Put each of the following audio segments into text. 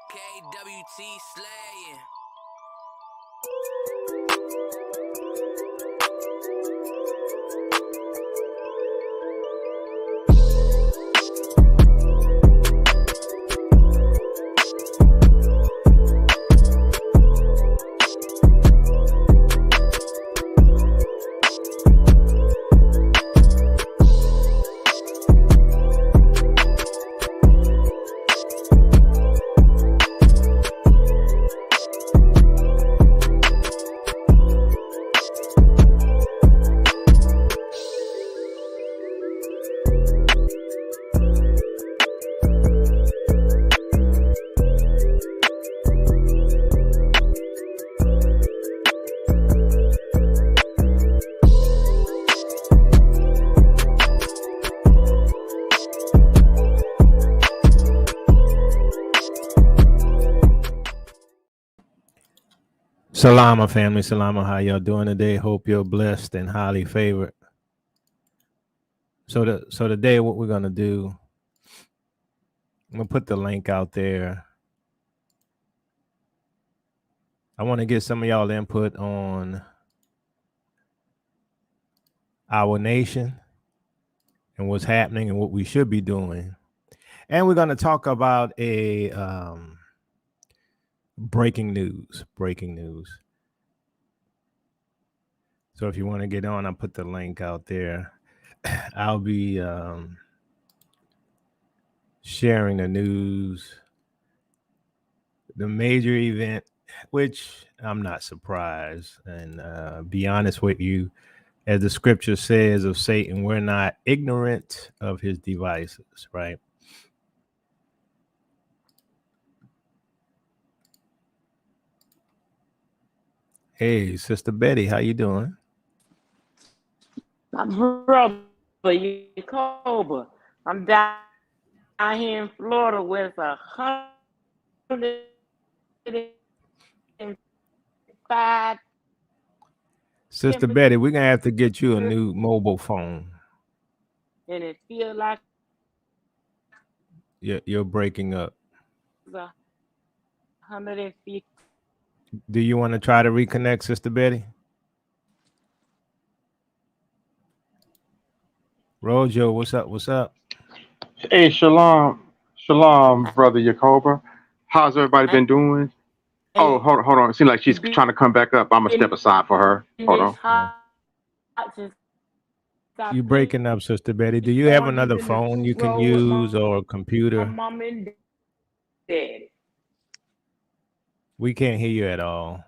KWT slaying. Salama family, salama. How y'all doing today? Hope you're blessed and highly favored. So today, what we're gonna do, I'm gonna put the link out there. I want to get some of y'all input on our nation and what's happening and what we should be doing, and we're gonna talk about a breaking news. So if you want to get on, I'll put the link out there. I'll be sharing the news, the major event, which I'm not surprised. And be honest with you, as the scripture says of Satan, we're not ignorant of his devices, right? Hey, Sister Betty, how you doing? My brother, Jacoba. I'm down here in Florida with 105. Sister Betty, we're gonna have to get you a new mobile phone. And it feels like You're breaking up. 150. Do you want to try to reconnect, Sister Betty? Rojo, what's up? Hey, shalom, brother Jacoba. How's everybody been doing? Oh, hold on. It seems like she's trying to come back up. I'm gonna step aside for her. Hold on. You breaking up, Sister Betty. Do you have another phone you can use or a computer? Mom and daddy. We can't hear you at all.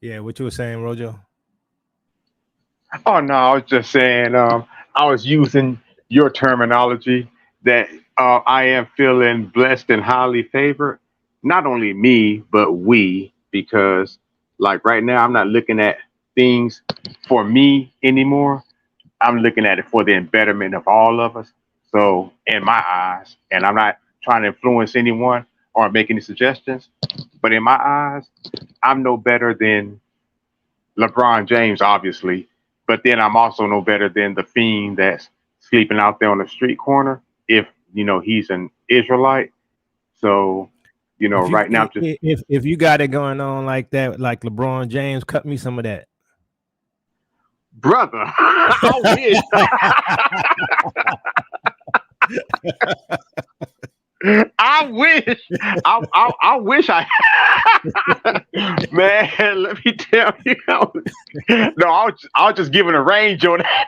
Yeah, what you were saying, Rojo? Oh no, I was just saying. I was using your terminology that I am feeling blessed and highly favored. Not only me, but we, because like right now, I'm not looking at things for me anymore. I'm looking at it for the betterment of all of us. So, in my eyes, and I'm not trying to influence anyone or make any suggestions, but in my eyes, I'm no better than LeBron James, obviously, but then I'm also no better than the fiend that's sleeping out there on the street corner. If he's an Israelite, so right now, just if you got it going on like that, like LeBron James, cut me some of that, brother. I wish. I wish. I wish I. Man, let me tell you. No, I was just giving a range on that.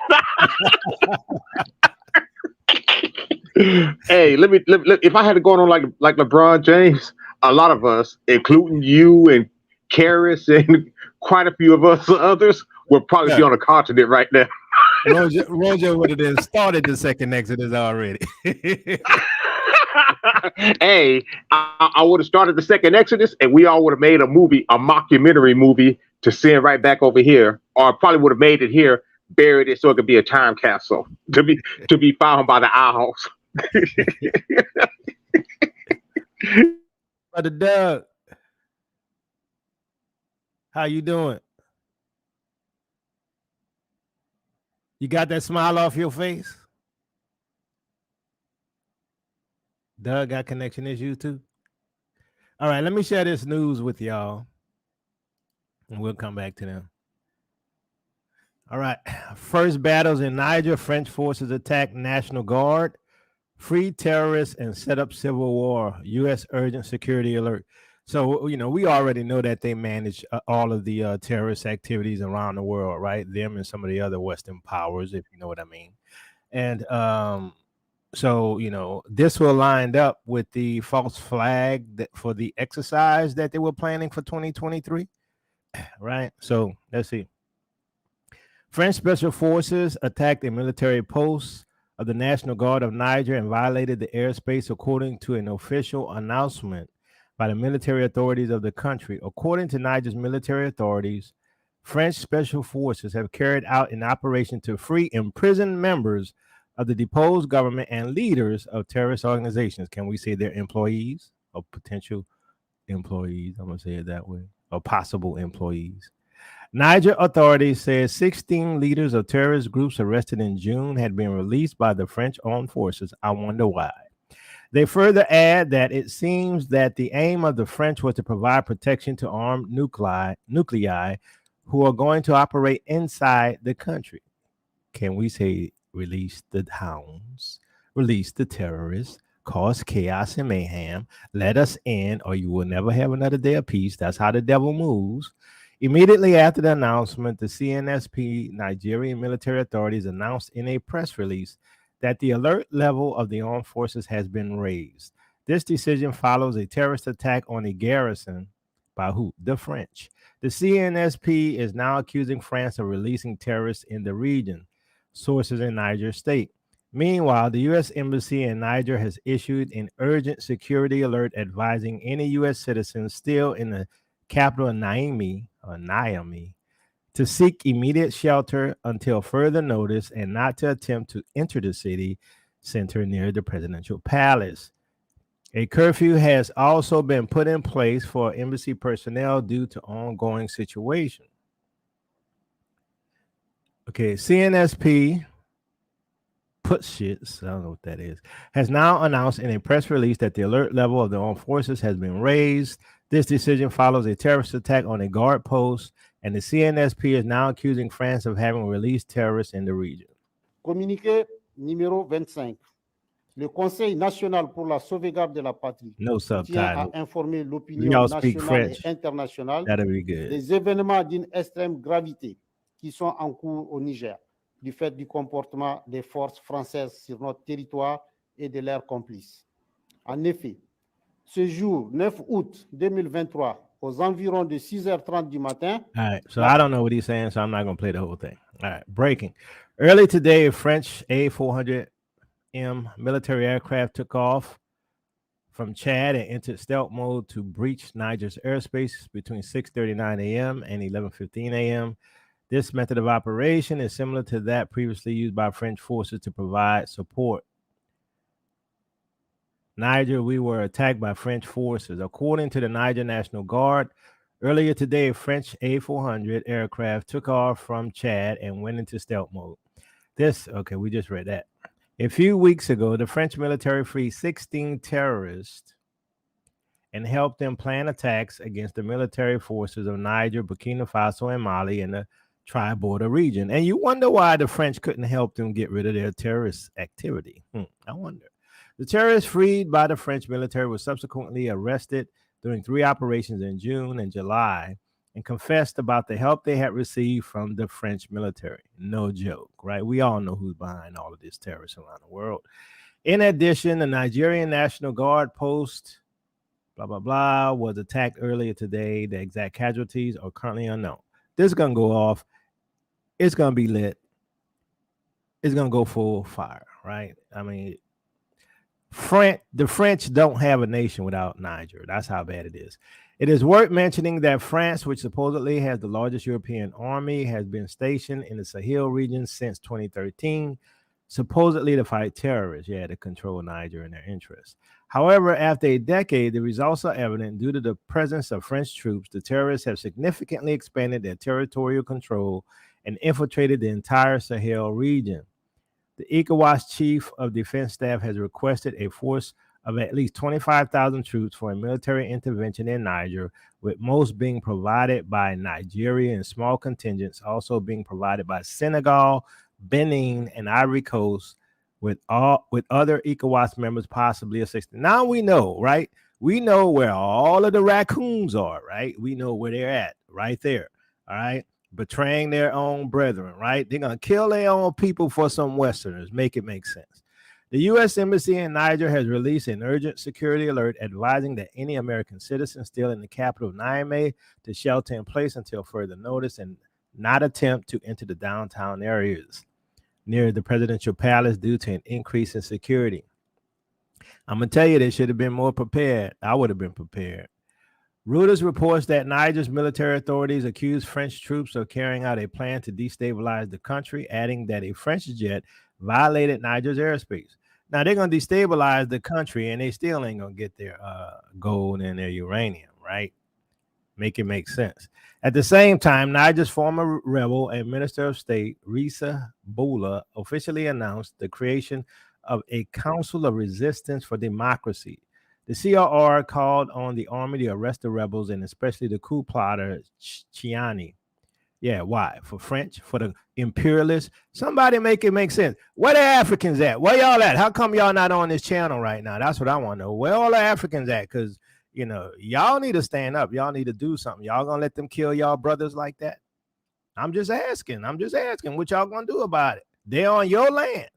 Hey, let me. If I had to go on like LeBron James, a lot of us, including you and Karis and quite a few of us others, would probably be on a continent right now. Roger would have then started the second Exodus already. Hey, I would have started the second Exodus, and we all would have made a mockumentary movie to send right back over here, or probably would have made it here, buried it so it could be a time capsule to be found by the owls. Brother Doug, how you doing? You got that smile off your face? Doug got connection issues too. All right, let me share this news with y'all, and we'll come back to them. All right, first battles in Niger. French forces attack National Guard, free terrorists, and set up civil war. U.S. urgent security alert. So, we already know that they manage all of the terrorist activities around the world, right? Them and some of the other Western powers, if you know what I mean. And so, this will lined up with the false flag for the exercise that they were planning for 2023, right? So let's see. French special forces attacked a military post of the National Guard of Niger and violated the airspace, according to an official announcement by the military authorities of the country. According to Niger's military authorities, French special forces have carried out an operation to free imprisoned members of the deposed government and leaders of terrorist organizations. Can we say they're employees or potential employees? I'm going to say it that way. Or possible employees. Niger authorities said 16 leaders of terrorist groups arrested in June had been released by the French armed forces. I wonder why. They further add that it seems that the aim of the French was to provide protection to armed nuclei who are going to operate inside the country. Can we say release the hounds, release the terrorists, cause chaos and mayhem, let us in, or you will never have another day of peace? That's how the devil moves. Immediately after the announcement, the CNSP Nigerian military authorities announced in a press release that the alert level of the armed forces has been raised. This decision follows a terrorist attack on a garrison by who? The French. The CNSP is now accusing France of releasing terrorists in the region, sources in Niger State. Meanwhile, the U.S. Embassy in Niger has issued an urgent security alert advising any U.S. citizens still in the capital of Niamey to seek immediate shelter until further notice and not to attempt to enter the city center near the presidential palace. A curfew has also been put in place for embassy personnel due to ongoing situation. Okay, CNSP I don't know what that is, has now announced in a press release that the alert level of the armed forces has been raised. This decision follows a terrorist attack on a guard post, and the CNSP is now accusing France of having released terrorists in the region. Communiqué numéro 25. Le Conseil national pour la sauvegarde de la patrie tient à informer l'opinion nationale et internationale des événements d'une extrême gravité qui sont en cours au Niger, du fait du comportement des forces françaises sur notre territoire et de leurs complices. En effet, ce jour, 9 août 2023, aux environs de 6h30 du matin. All right, so I don't know what he's saying, so I'm not going to play the whole thing. All right, breaking. Early today, a French A400M military aircraft took off from Chad and entered stealth mode to breach Niger's airspace between 6:39 a.m. and 11:15 a.m. This method of operation is similar to that previously used by French forces to provide support. Niger, we were attacked by French forces. According to the Niger National Guard, earlier today, a French A400 aircraft took off from Chad and went into stealth mode. We just read that. A few weeks ago, the French military freed 16 terrorists and helped them plan attacks against the military forces of Niger, Burkina Faso, and Mali in the tri-border region. And you wonder why the French couldn't help them get rid of their terrorist activity. I wonder. The terrorists freed by the French military were subsequently arrested during 3 operations in June and July and confessed about the help they had received from the French military. No joke, right? We all know who's behind all of this terrorism around the world. In addition, the Nigerian National Guard post, was attacked earlier today. The exact casualties are currently unknown. This is going to go off. It's going to be lit. It's going to go full fire, right? I mean, the French don't have a nation without Niger. That's how bad it is. It is worth mentioning that France, which supposedly has the largest European army, has been stationed in the Sahel region since 2013, supposedly to fight terrorists, to control Niger and their interests. However, after a decade, the results are evident. Due to the presence of French troops, the terrorists have significantly expanded their territorial control and infiltrated the entire Sahel region. The ECOWAS chief of defense staff has requested a force of at least 25,000 troops for a military intervention in Niger, with most being provided by Nigeria and small contingents also being provided by Senegal, Benin, and Ivory Coast, with other ECOWAS members possibly assisting. Now we know, right? We know where all of the raccoons are, right? We know where they're at, right there, all right? Betraying their own brethren, right? They're going to kill their own people for some Westerners. Make it make sense. The U.S. Embassy in Niger has released an urgent security alert advising that any American citizen still in the capital of Niamey to shelter in place until further notice and not attempt to enter the downtown areas near the presidential palace due to an increase in security. I'm going to tell you, they should have been more prepared. I would have been prepared. Reuters reports that Niger's military authorities accuse French troops of carrying out a plan to destabilize the country, adding that a French jet violated Niger's airspace. Now, they're going to destabilize the country, and they still ain't going to get their gold and their uranium, right? Make it make sense. At the same time, Niger's former rebel and Minister of State, Risa Boula, officially announced the creation of a Council of Resistance for Democracy. The CRR called on the army to arrest the rebels and especially the coup plotter Chiani. Yeah, why? For French, for the imperialists. Somebody make it make sense. Where the Africans at? Where y'all at? How come y'all not on this channel right now? That's what I want to know. Where all the Africans at? Because, you know, y'all need to stand up. Y'all need to do something. Y'all gonna let them kill y'all brothers like that? I'm just asking. What y'all gonna do about it? They're on your land,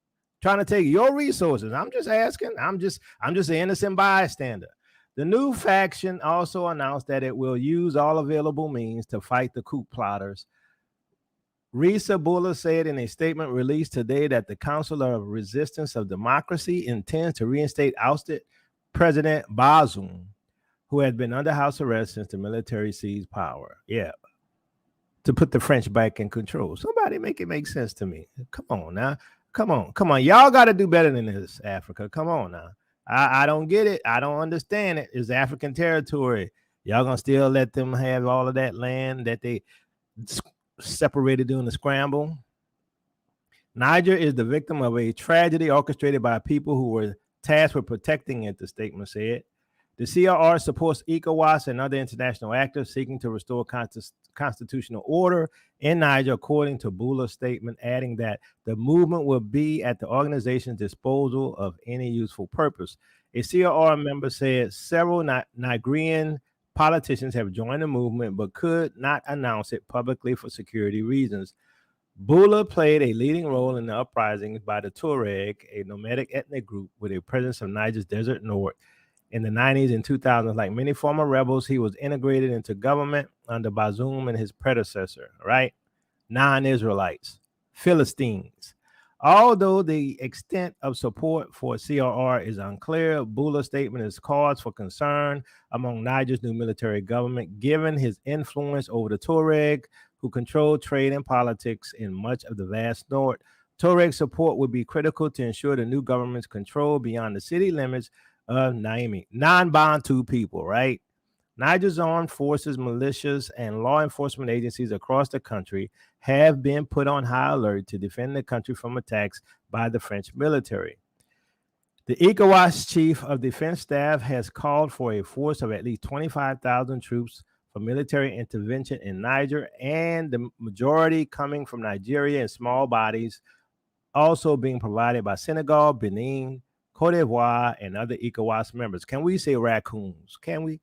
trying to take your resources. I'm just asking. I'm just an innocent bystander. The new faction also announced that it will use all available means to fight the coup plotters. Risa Boula said in a statement released today that the Council of Resistance of Democracy intends to reinstate ousted President Bazoum, who had been under house arrest since the military seized power. Yeah, to put the French back in control. Somebody make it make sense to me. Come on now. Come on. Y'all got to do better than this, Africa. Come on now. I don't get it. I don't understand it. It's African territory. Y'all going to still let them have all of that land that they separated during the scramble? Niger is the victim of a tragedy orchestrated by people who were tasked with protecting it, the statement said. The CRR supports ECOWAS and other international actors seeking to restore constitutional order in Niger, according to Boula's statement, adding that the movement will be at the organization's disposal of any useful purpose. A CRR member said several Nigerian politicians have joined the movement but could not announce it publicly for security reasons. Boula played a leading role in the uprisings by the Tuareg, a nomadic ethnic group with a presence of Niger's desert north. In the 90s and 2000s, like many former rebels, he was integrated into government under Bazoum and his predecessor, right? Non-Israelites, Philistines. Although the extent of support for CRR is unclear, Boula's statement is cause for concern among Niger's new military government, given his influence over the Tuareg, who control trade and politics in much of the vast north. Tuareg support would be critical to ensure the new government's control beyond the city limits of Niamey. Non-Bantu people, right? Niger's armed forces, militias, and law enforcement agencies across the country have been put on high alert to defend the country from attacks by the French military. The ECOWAS chief of defense staff has called for a force of at least 25,000 troops for military intervention in Niger, and the majority coming from Nigeria in small bodies, also being provided by Senegal, Benin, Cote d'Ivoire, and other ECOWAS members. Can we say raccoons? Can we?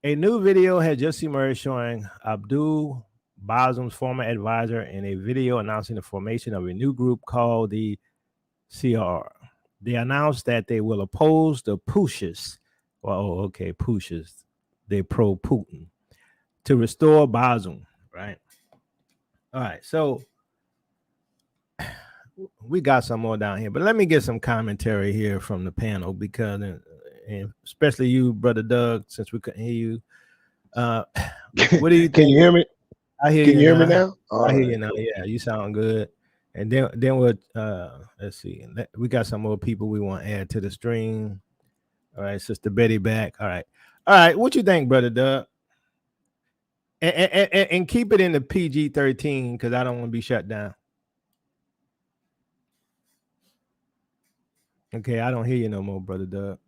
A new video has just emerged showing Abdul Bazoum's former advisor in a video announcing the formation of a new group called the CR. They announced that they will oppose the Pushes. Pushes. They pro-Putin to restore Bazoum, right? All right, so we got some more down here, but let me get some commentary here from the panel, because and especially you, Brother Doug, since we couldn't hear you. What do you think? Can you hear me? I hear Can you. You hear me now? I hear you now. Yeah, you sound good. And then we'll let's see. We got some more people we want to add to the stream. All right, Sister Betty back. All right. What you think, Brother Doug? And keep it in the PG-13, because I don't want to be shut down. Okay, I don't hear you no more, Brother Doug.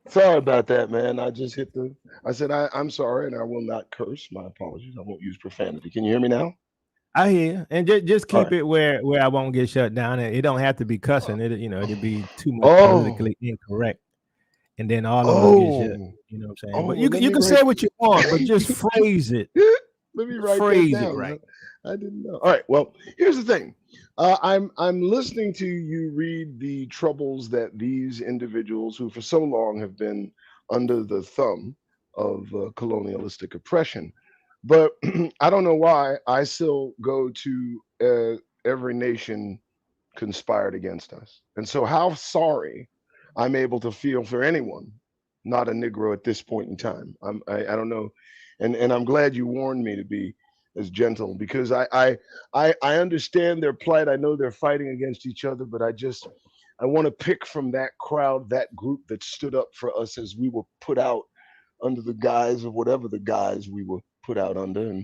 Sorry about that, man. I just hit the. I said I'm sorry, and I will not curse. My apologies. I won't use profanity. Can you hear me now? I hear you. And just keep it where I won't get shut down. It don't have to be cussing. It'd be too much politically incorrect. And then all of us get shut. You know what I'm saying? But you can say what you want, but just phrase it. Let me write that down. Right. I didn't know. All right. Well, here's the thing. I'm listening to you read the troubles that these individuals who for so long have been under the thumb of colonialistic oppression. But I don't know why I still go to every nation conspired against us. And so how sorry I'm able to feel for anyone, not a Negro at this point in time. I don't know. And I'm glad you warned me to be as gentle, because I understand their plight. I know they're fighting against each other, but I want to pick from that crowd, that group that stood up for us as we were put out under the guise of whatever the guise we were put out under.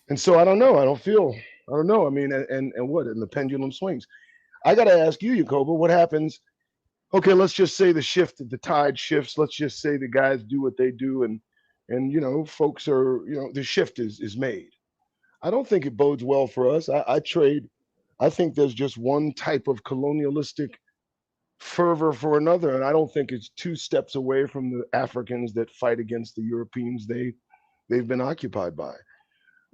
And so I don't know. I don't know. I mean, and the pendulum swings. I got to ask you, Yacoba, what happens? Okay, let's just say the tide shifts. Let's just say the guys do what they do, and folks are, the shift is made. I don't think it bodes well for us. I think there's just one type of colonialistic fervor for another, and I don't think it's two steps away from the Africans that fight against the Europeans they've been occupied by.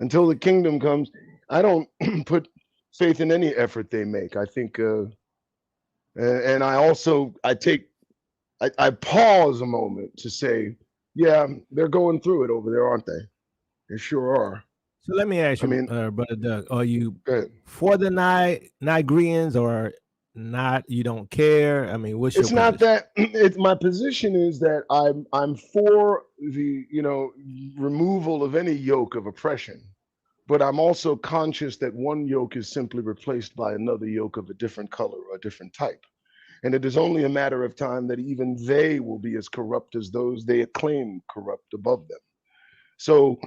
Until the kingdom comes, I don't put faith in any effort they make. I think, and I pause a moment to say, yeah, they're going through it over there, aren't they? They sure are. So let me ask you, Brother Doug, are you for the Nigerians or not? You don't care? I mean, what's your position? Not that. My position is that I'm for the removal of any yoke of oppression, but I'm also conscious that one yoke is simply replaced by another yoke of a different color or a different type, and it is only a matter of time that even they will be as corrupt as those they acclaim corrupt above them. So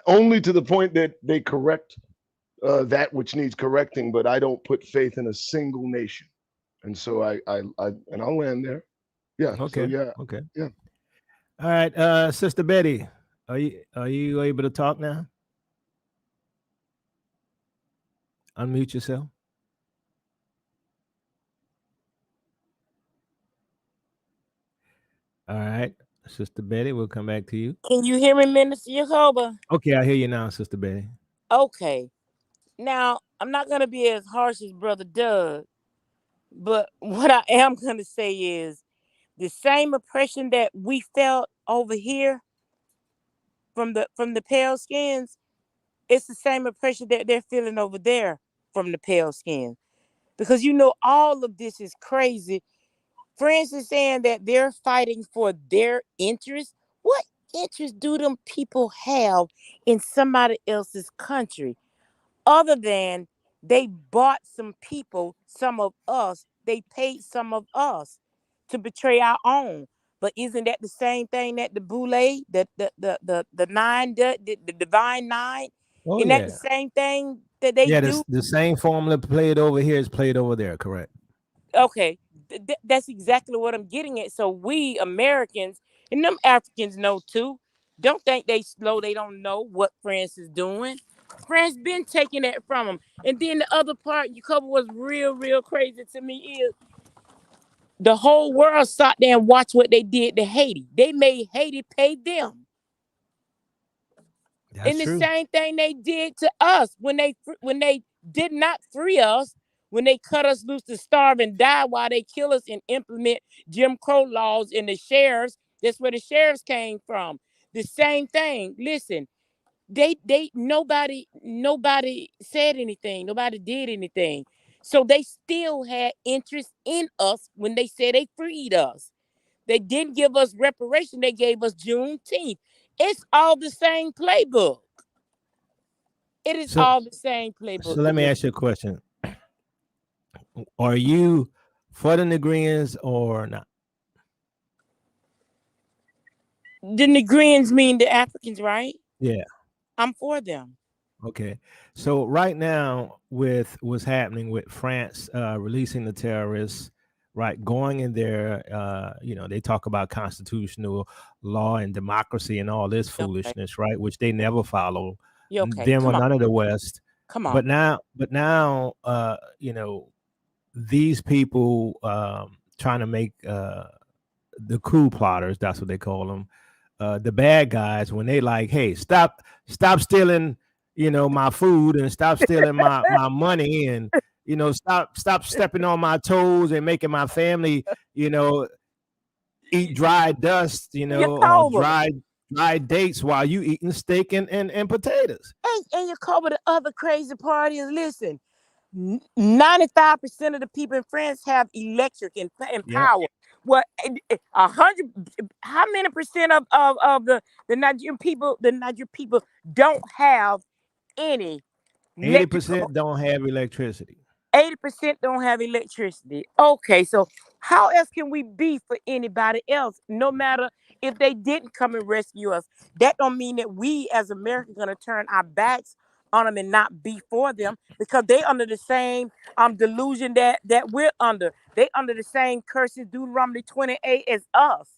only to the point that they correct that which needs correcting, but I don't put faith in a single nation. And so I'll land there. Yeah. Okay. So yeah. Okay. Yeah. All right. Sister Betty, are you able to talk now? Unmute yourself. All right. Sister Betty, we'll come back to you. Can you hear me, Minister Yacoba? Okay, I hear you now, Sister Betty. Okay. Now, I'm not going to be as harsh as Brother Doug, but what I am going to say is the same oppression that we felt over here from the pale skins, it's the same oppression that they're feeling over there from the pale skin. Because all of this is crazy. For instance, saying that they're fighting for their interests. What interest do them people have in somebody else's country? Other than they bought some people, some of us, they paid some of us to betray our own. But isn't that the same thing that the Boule, the nine, the divine nine? Isn't that the same thing that they do? The same formula played over here is played over there, correct? Okay, that's exactly what I'm getting at. So we Americans and them Africans know too. Don't think they slow. They don't know what France is doing. France been taking that from them. And then the other part you cover was real crazy to me is the whole world sat there and watched what they did to Haiti. They made Haiti pay them. That's and the true. Same thing they did to us when they did not free us, when they cut us loose to starve and die while they kill us and implement Jim Crow laws in the sheriffs. That's where the sheriffs came from. The same thing. Listen, nobody said anything. Nobody did anything. So they still had interest in us when they said they freed us. They didn't give us reparation. They gave us Juneteenth. It's all the same playbook. It is all the same playbook. So let me ask you a question. Are you for the Nigerians or not? The Nigerians mean the Africans, right? Yeah. I'm for them. Okay. So right now, with what's happening with France releasing the terrorists, right, going in there, they talk about constitutional law and democracy and all this foolishness, right, which they never follow. Them or none of the West. Come on. But now, these people trying to make the coup plotters, that's what they call them, the bad guys, when they like, hey, stop stealing, my food, and stop stealing my money, and stop stepping on my toes and making my family, eat dry dust, or dry dates while you eating steak and potatoes. And Jacoba, the other crazy part is, listen, 95% of the people in France have electric and power. Well, 100. How many percent of the Nigerian people don't have any? 80% don't have electricity. 80% don't have electricity. Okay, so how else can we be for anybody else? No matter if they didn't come and rescue us, that don't mean that we as Americans gonna turn our backs on them and not be for them, because they under the same delusion that we're under. They under the same curses, Deuteronomy 28, as us.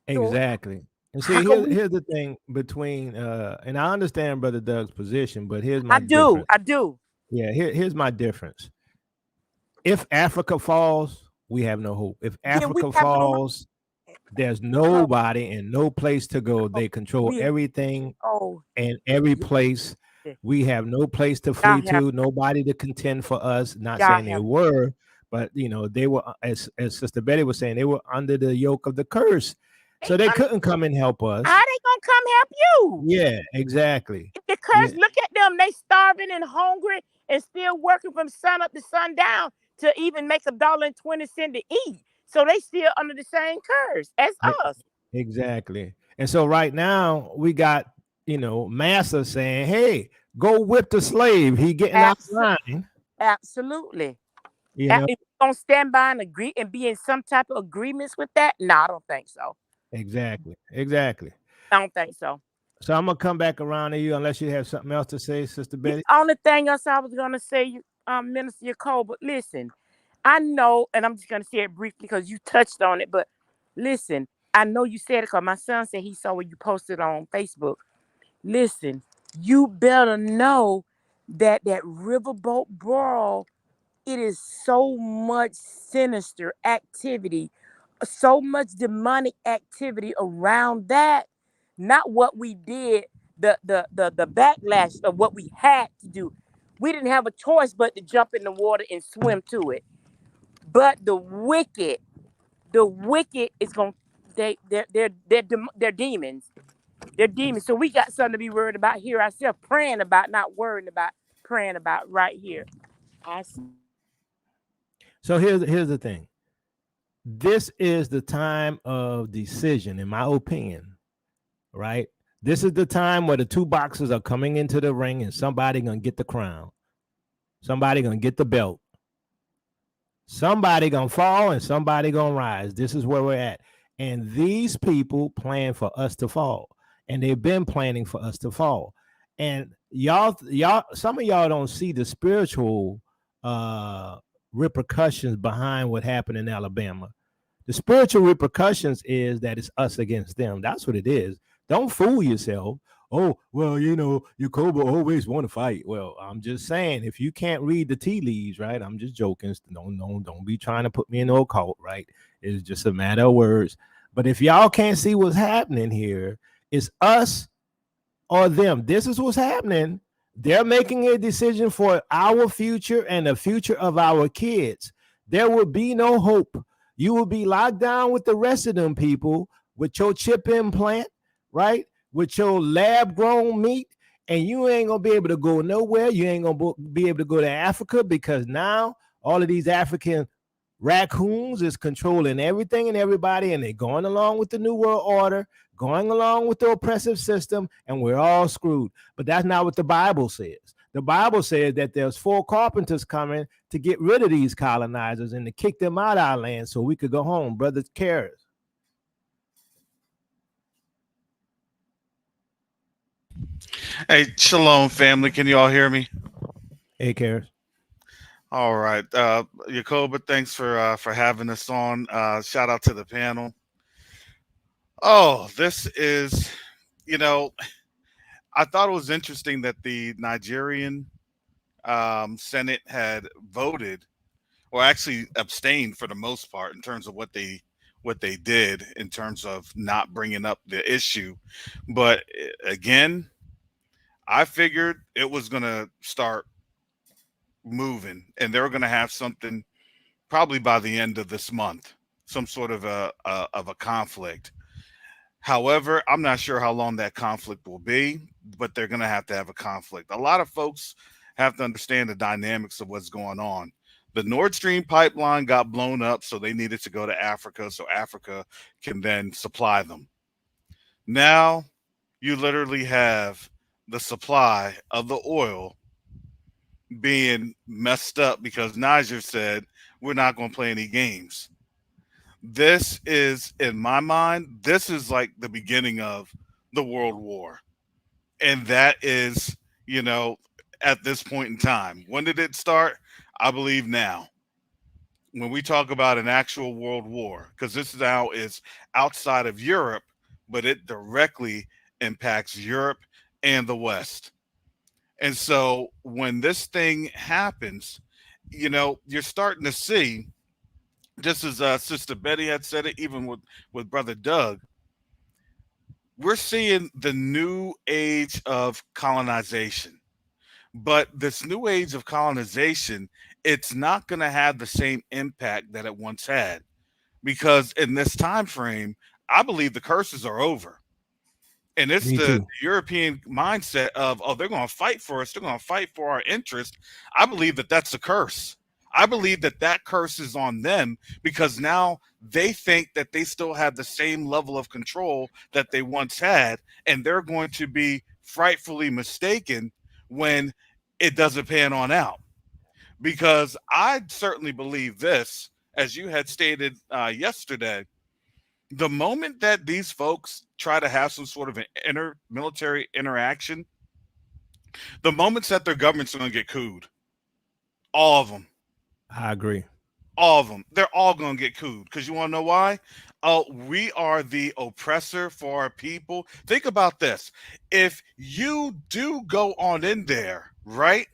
Exactly. And see, here's the thing between and I understand Brother Doug's position, but here's my difference. I do. Yeah, here's my difference. If Africa falls, we have no hope. If Africa falls, there's nobody and no place to go. They control everything and every place. We have no place to flee to, nobody to contend for us. Not saying they were, but they were, as Sister Betty was saying, they were under the yoke of the curse. So they couldn't come and help us. How they gonna come help you? Yeah, exactly. The curse, look at them. They starving and hungry and still working from sun up to sundown to even make $1.20 to eat. So they still under the same curse as us. Exactly. And so right now we got, Massa saying, hey, go whip the slave. He getting out of line. Absolutely. If you're gonna stand by and agree and be in some type of agreements with that, no, I don't think so. Exactly. I don't think so. So I'm gonna come back around to you unless you have something else to say, Sister Betty. The only thing else I was gonna say, Minister Jacob, but listen, I know, and I'm just gonna say it briefly because you touched on it, but listen, I know you said it because my son said he saw what you posted on Facebook. Listen, you better know that riverboat brawl, it is so much sinister activity, so much demonic activity around that. Not what we did, the backlash of what we had to do. We didn't have a choice but to jump in the water and swim to it. But the wicked is gonna they're demons. They're demons. So we got something to be worried about here ourselves, praying about, not worrying about, praying about right here. So here's the thing. This is the time of decision, in my opinion, right? This is the time where the two boxers are coming into the ring and somebody gonna get the crown. Somebody gonna get the belt. Somebody gonna fall and somebody gonna rise. This is where we're at. And these people plan for us to fall. And they've been planning for us to fall. And y'all, some of y'all don't see the spiritual repercussions behind what happened in Alabama. The spiritual repercussions is that it's us against them. That's what it is. Don't fool yourself. Oh, well, Jacoba always want to fight. Well, I'm just saying, if you can't read the tea leaves, right? I'm just joking. Don't be trying to put me in no cult, right? It's just a matter of words. But if y'all can't see what's happening here, it's us or them. This is what's happening. They're making a decision for our future and the future of our kids. There will be no hope. You will be locked down with the rest of them people with your chip implant, right? With your lab grown meat, and you ain't gonna be able to go nowhere. You ain't gonna be able to go to Africa because now all of these African raccoons is controlling everything and everybody, and they're going along with the New World Order, going along with the oppressive system, and we're all screwed. But that's not what the Bible says. The Bible says that there's 4 carpenters coming to get rid of these colonizers and to kick them out of our land so we could go home. Brother Karras. Hey, shalom, family. Can you all hear me? Hey, Karis. All right. Yakoba, thanks for having us on. Shout out to the panel. Oh, this is, you know, I thought it was interesting that the Nigerian Senate had voted, or actually abstained for the most part, in terms of what they did in terms of not bringing up the issue. But again, I figured it was going to start moving, and they're going to have something probably by the end of this month, some sort of a conflict. However, I'm not sure how long that conflict will be, but they're going to have a conflict. A lot of folks have to understand the dynamics of what's going on. The Nord Stream pipeline got blown up, so they needed to go to Africa so Africa can then supply them. Now you literally have the supply of the oil being messed up because Niger said, we're not going to play any games. This is, in my mind, this is like the beginning of the World War. And that is, at this point in time. When did it start? I believe now. When we talk about an actual world war, because this now is outside of Europe, but it directly impacts Europe and the West. And so when this thing happens, you're starting to see, just as Sister Betty had said it, even with Brother Doug, we're seeing the new age of colonization. But this new age of colonization, it's not going to have the same impact that it once had, because in this time frame, I believe the curses are over. And it's the European mindset of, oh, they're going to fight for us. They're going to fight for our interest. I believe that that's a curse. I believe that that curse is on them, because now they think that they still have the same level of control that they once had. And they're going to be frightfully mistaken when it doesn't pan on out. Because I certainly believe this, as you had stated yesterday, the moment that these folks try to have some sort of an military interaction, the moments that their governments are going to get cooed. All of them. I agree. All of them. They're all going to get cooed. Because you want to know why? We are the oppressor for our people. Think about this. If you do go on in there, right?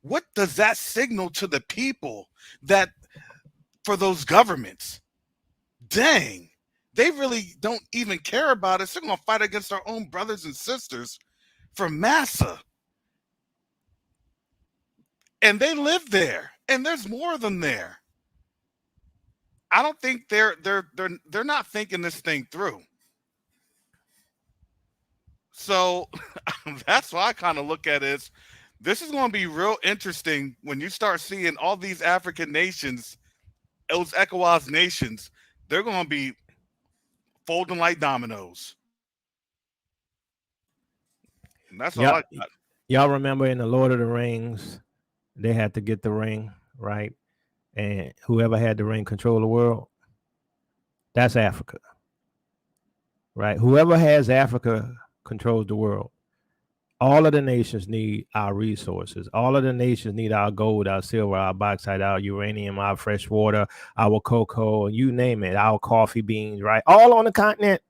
What does that signal to the people that for those governments? Dang. They really don't even care about us. They're going to fight against our own brothers and sisters for massa. And they live there. And there's more of them there. I don't think they're not thinking this thing through. So that's why I kind of look at it as, this is going to be real interesting when you start seeing all these African nations, those ECOWAS nations, they're going to be folding like dominoes. And that's all I got. Y'all remember in the Lord of the Rings, they had to get the ring, right? And whoever had the ring control the world. That's Africa, right? Whoever has Africa controls the world. All of the nations need our resources. All of the nations need our gold, our silver, our bauxite, our uranium, our fresh water, our cocoa, you name it, our coffee beans, right? All on the continent.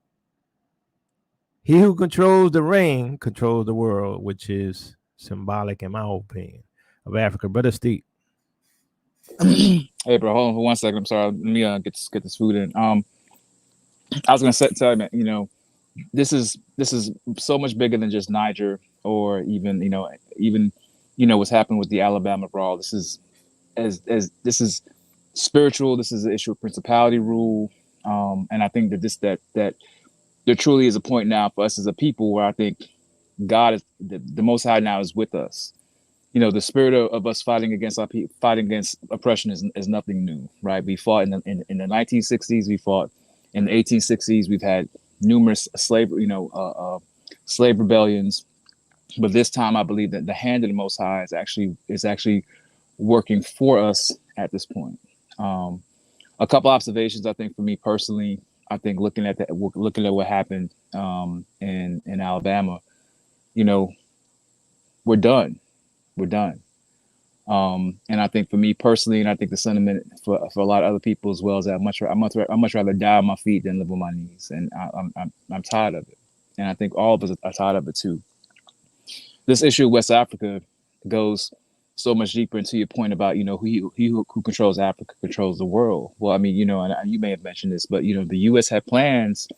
He who controls the ring controls the world, which is symbolic, in my opinion, of Africa. Brother Steve. Hey, bro, hold on for 1 second. I'm sorry. Let me get this food in. I was gonna tell you, this is so much bigger than just Niger, or even what's happened with the Alabama brawl. This is this is spiritual. This is an issue of principality rule, and I think that there truly is a point now for us as a people where I think God is the Most High now is with us. The spirit of us fighting against fighting against oppression is nothing new, right? We fought in the 1960s. We fought in the 1860s. We've had numerous slave rebellions, but this time I believe that the hand of the Most High is actually working for us at this point. A couple observations, I think, for me personally. I think looking at what happened in Alabama, we're done. We're done. And I think for me personally, and I think the sentiment for a lot of other people as well, is that I'd much rather die on my feet than live on my knees, and I'm tired of it. And I think all of us are tired of it too. This issue of West Africa goes so much deeper into your point about who controls Africa controls the world. Well, I mean, and you may have mentioned this, but the U.S. had plans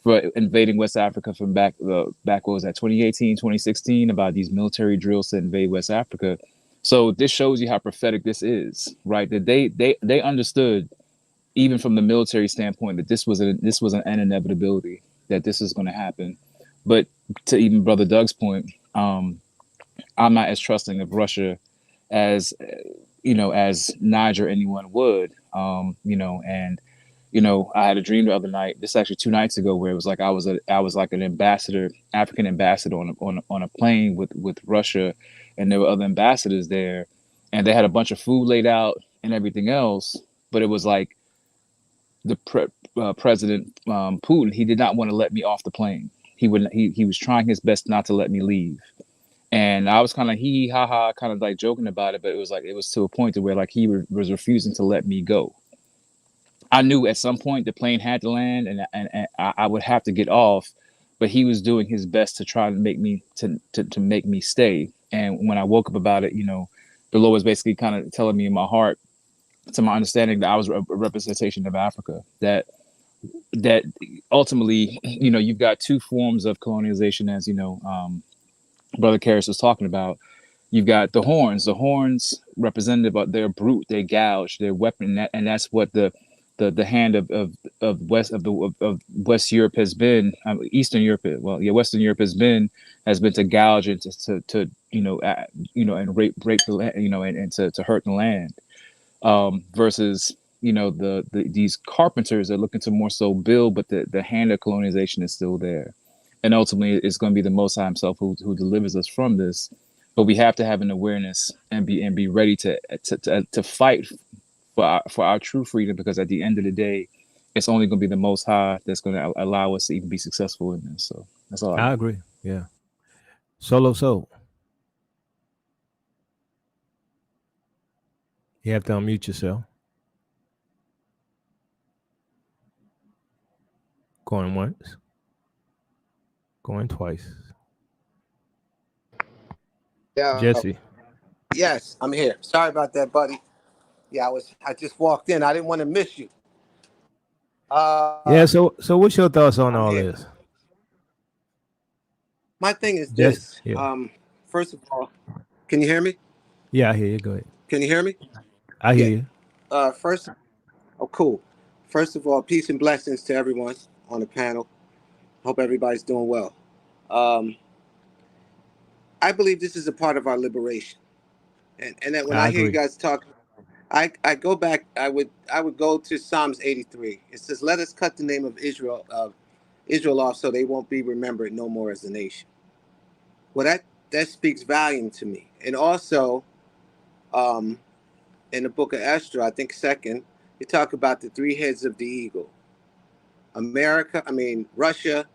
for invading West Africa from back what was that, 2018, 2016, about these military drills to invade West Africa. So this shows you how prophetic this is, right? That they understood, even from the military standpoint, that this was an inevitability, that this is going to happen. But to even Brother Doug's point, I'm not as trusting of Russia as as Niger anyone would, I had a dream the other night. This is actually 2 nights ago, where it was like I was like an ambassador, African ambassador on a plane with Russia, and there were other ambassadors there, and they had a bunch of food laid out and everything else. But it was like the President Putin, he did not want to let me off the plane. He was trying his best not to let me leave. And I was kind of hee ha ha, kind of like joking about it, but it was to a point to where like he was refusing to let me go. I knew at some point the plane had to land, and I would have to get off, but he was doing his best to try to make me to make me stay. And when I woke up about it, the Lord was basically kind of telling me in my heart, to my understanding, that I was a representation of Africa. That ultimately, you've got two forms of colonialization, as Brother Karras was talking about. You've got the horns. The horns representative, but they're brute. They gouge. They're weapon, and that's what the hand of West Europe has been. Eastern Europe, Western Europe has been to gouge and to and rape the land, and to hurt the land. Versus these carpenters are looking to more so build, but the hand of colonization is still there. And ultimately, it's going to be the Most High Himself who delivers us from this. But we have to have an awareness and be ready to fight for our true freedom, because at the end of the day, it's only going to be the Most High that's going to allow us to even be successful in this. So that's all. I agree. Yeah. Solo Soul. You have to unmute yourself. Going once. Going twice. Yeah. Jesse. Yes, I'm here. Sorry about that, buddy. Yeah, I just walked in. I didn't want to miss you. Yeah, so what's your thoughts on all this? My thing is this. First of all, can you hear me? Yeah, I hear you. Go ahead. Can you hear me? I hear you. Cool. First of all, peace and blessings to everyone on the panel. Hope everybody's doing well. I believe this is a part of our liberation. And that when I hear you guys talk, I go back, I would go to Psalms 83. It says, "Let us cut the name of Israel off, so they won't be remembered no more as a nation." Well, that speaks volume to me. And also, in the book of Esther, I think second, you talk about the 3 heads of the eagle. Russia,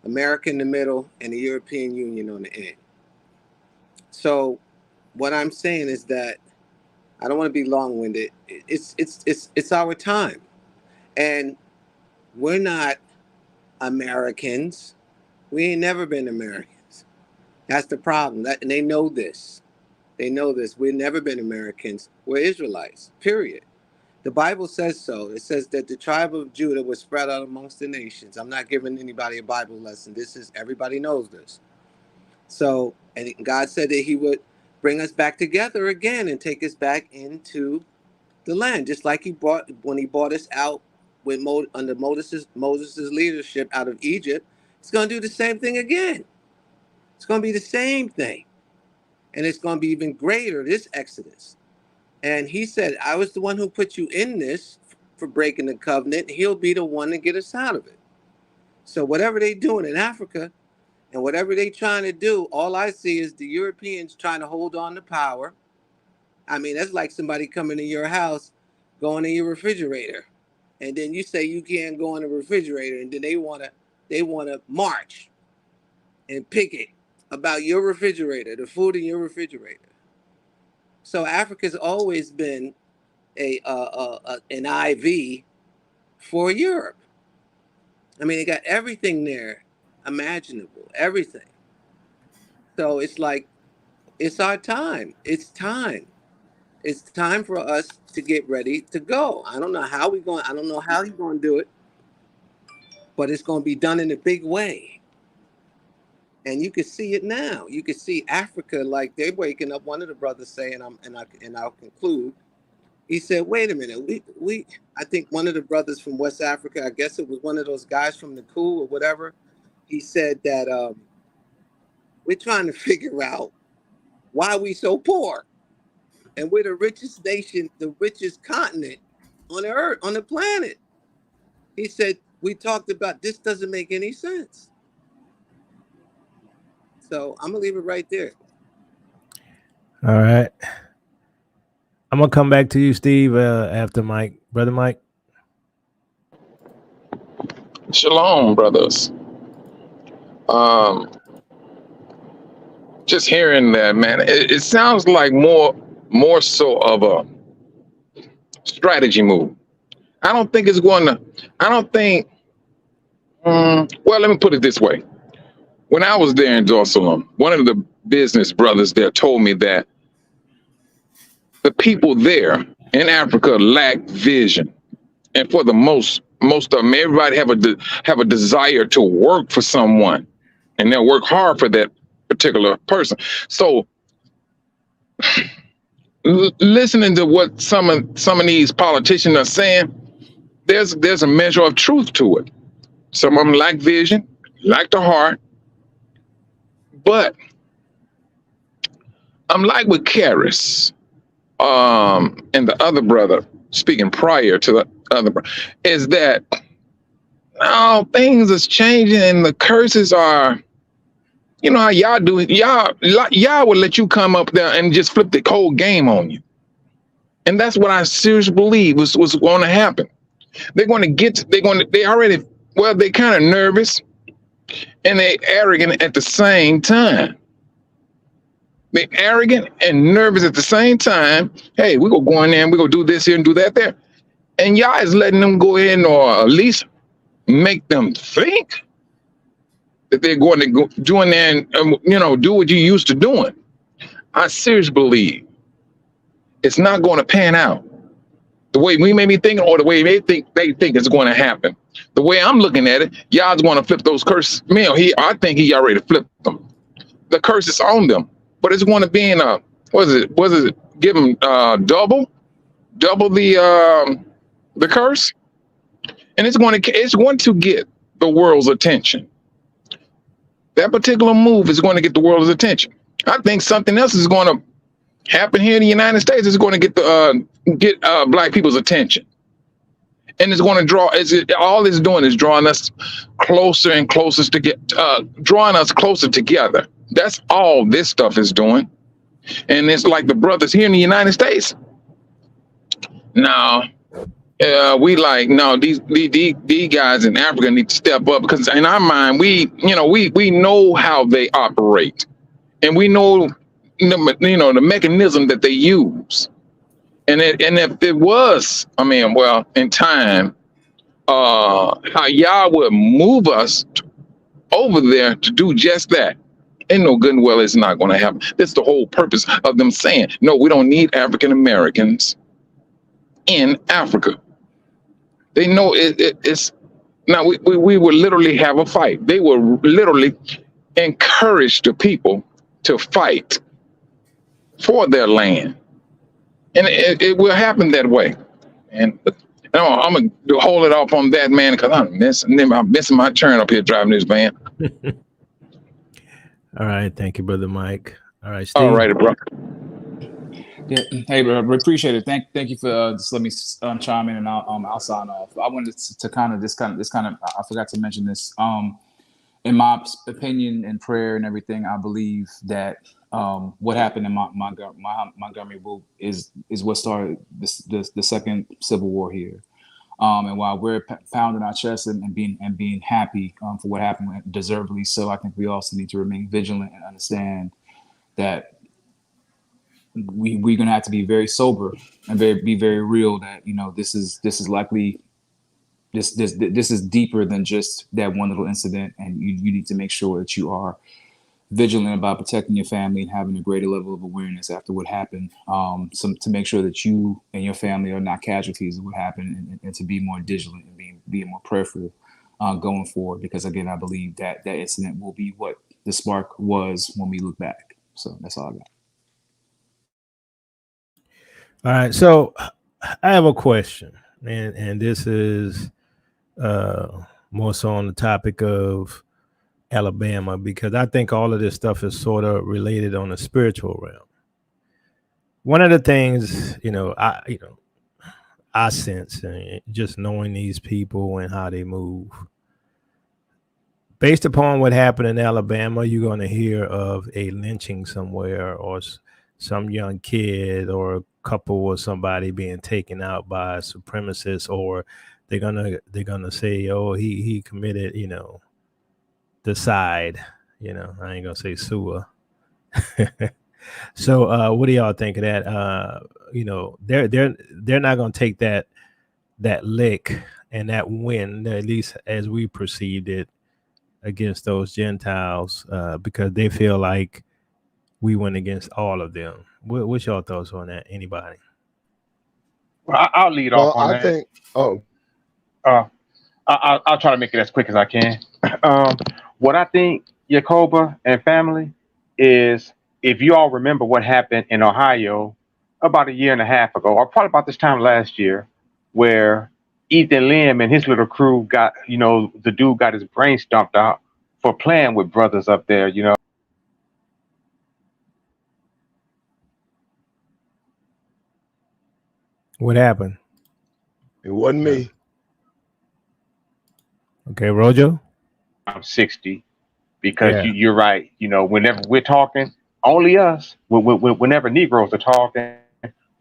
America in the middle, and the European Union on the end. So what I'm saying is that I don't want to be long-winded. It's our time. And we're not Americans. We ain't never been Americans. That's the problem. And they know this. They know this. We've never been Americans. We're Israelites, period. The Bible says so. It says that the tribe of Judah was spread out amongst the nations. I'm not giving anybody a Bible lesson. Everybody knows this. So, and God said that He would bring us back together again and take us back into the land, just like when He brought us out under Moses' leadership out of Egypt. It's going to do the same thing again. It's going to be the same thing, and it's going to be even greater, this Exodus. And He said, "I was the one who put you in this for breaking the covenant. He'll be the one to get us out of it." So whatever they're doing in Africa and whatever they're trying to do, all I see is the Europeans trying to hold on to power. I mean, that's like somebody coming to your house, going in your refrigerator, and then you say you can't go in the refrigerator, and then they want to march and picket about your refrigerator, the food in your refrigerator. So Africa's always been an IV for Europe. I mean, they got everything there imaginable, everything. So it's like, it's our time. It's time. It's time for us to get ready to go. I don't know how he's going to do it, but it's going to be done in a big way. And you can see it now. You can see Africa, like they're waking up. One of the brothers saying, I'll conclude. He said, "Wait a minute. I think one of the brothers from West Africa, I guess it was one of those guys from the coup or whatever. He said that we're trying to figure out why we so poor, and we're the richest nation, the richest continent on the earth, on the planet." He said, "We talked about this. Doesn't make any sense." So I'm gonna leave it right there. All right. I'm gonna come back to you, Steve, after Mike. Brother Mike. Shalom, brothers. Just hearing that, man, it sounds like more so of a strategy move. I don't think, well, let me put it this way. When I was there in Jerusalem, one of the business brothers there told me that the people there in Africa lack vision. And for the most of them, everybody have a desire to work for someone, and they'll work hard for that particular person. So listening to what some of these politicians are saying, there's a measure of truth to it. Some of them lack vision, lack the heart. But I'm like with Karis, and the other brother speaking prior to the other brother, is that now things is changing and the curses are, you know how y'all do it. Y'all will let you come up there and just flip the whole game on you. And that's what I seriously believe was going to happen. They're kind of nervous and they arrogant at the same time. They're arrogant and nervous at the same time. Hey, we're going to go in there and we're going to do this here and do that there. And y'all is letting them go in, or at least make them think that they're going to go join there and, do what you used to doing. I seriously believe it's not going to pan out the way we may be thinking, or the way they think it's going to happen. The way I'm looking at it, y'all's going to flip those curses. Man, I think he already flipped them. The curse is on them, but it's going to be in a, give them double the curse, and it's going to get the world's attention. That particular move is going to get the world's attention. I think something else is going to happen here in the United States. It's going to get black people's attention, and it's going to draw. All it's doing is drawing us closer and closer drawing us closer together. That's all this stuff is doing, and it's like the brothers here in the United States. Now, these guys in Africa need to step up, because in our mind, we know how they operate, and we know the mechanism that they use. And if it was, in time, how y'all would move us over there to do just that. And no good and well, it's not going to happen. That's the whole purpose of them saying, no, we don't need African Americans in Africa. They know it's now we will literally have a fight. They will literally encourage the people to fight for their land. And it will happen that way. And I'm going to hold it off on that, man, because I'm missing my turn up here driving this van. All right. Thank you, Brother Mike. All right, Steve. All right, bro. Yeah. Hey, bro, we appreciate it. Thank you for just let me chime in, and I'll sign off. I wanted to kind of I forgot to mention this. In my opinion and prayer and everything, I believe that what happened in Montgomery is what started the second civil war here. And while we're pounding our chests and being happy for what happened, deservedly so, I think we also need to remain vigilant and understand that we're gonna have to be very sober and be very real. That this is likely this is deeper than just that one little incident, and you need to make sure that you are vigilant about protecting your family and having a greater level of awareness after what happened, to make sure that you and your family are not casualties of what happened, and to be more vigilant and being more prayerful going forward, because again, I believe that incident will be what the spark was when we look back. So that's all I got. All right, so I have a question, and this is more so on the topic of Alabama, because I think all of this stuff is sort of related on a spiritual realm. One of the things, I sense, just knowing these people and how they move, based upon what happened in Alabama, you're going to hear of a lynching somewhere, or some young kid or a couple or somebody being taken out by supremacists, or they're gonna say, oh, he committed, the side, I ain't gonna say sewer. So what do y'all think of that? They're not gonna take that lick and that win, at least as we perceived it, against those Gentiles, because they feel like we went against all of them. What's your thoughts on that? Anybody? Well, I'll lead off on that. Think. I'll try to make it as quick as I can. What I think, Jacoba and family, is if you all remember what happened in Ohio about a year and a half ago, or probably about this time last year, where Ethan Lim and his little crew got, the dude got his brain stomped out for playing with brothers up there, What happened? It wasn't me. Okay, Rojo? I'm 60, because you're right. Whenever we're talking, only us, whenever Negroes are talking,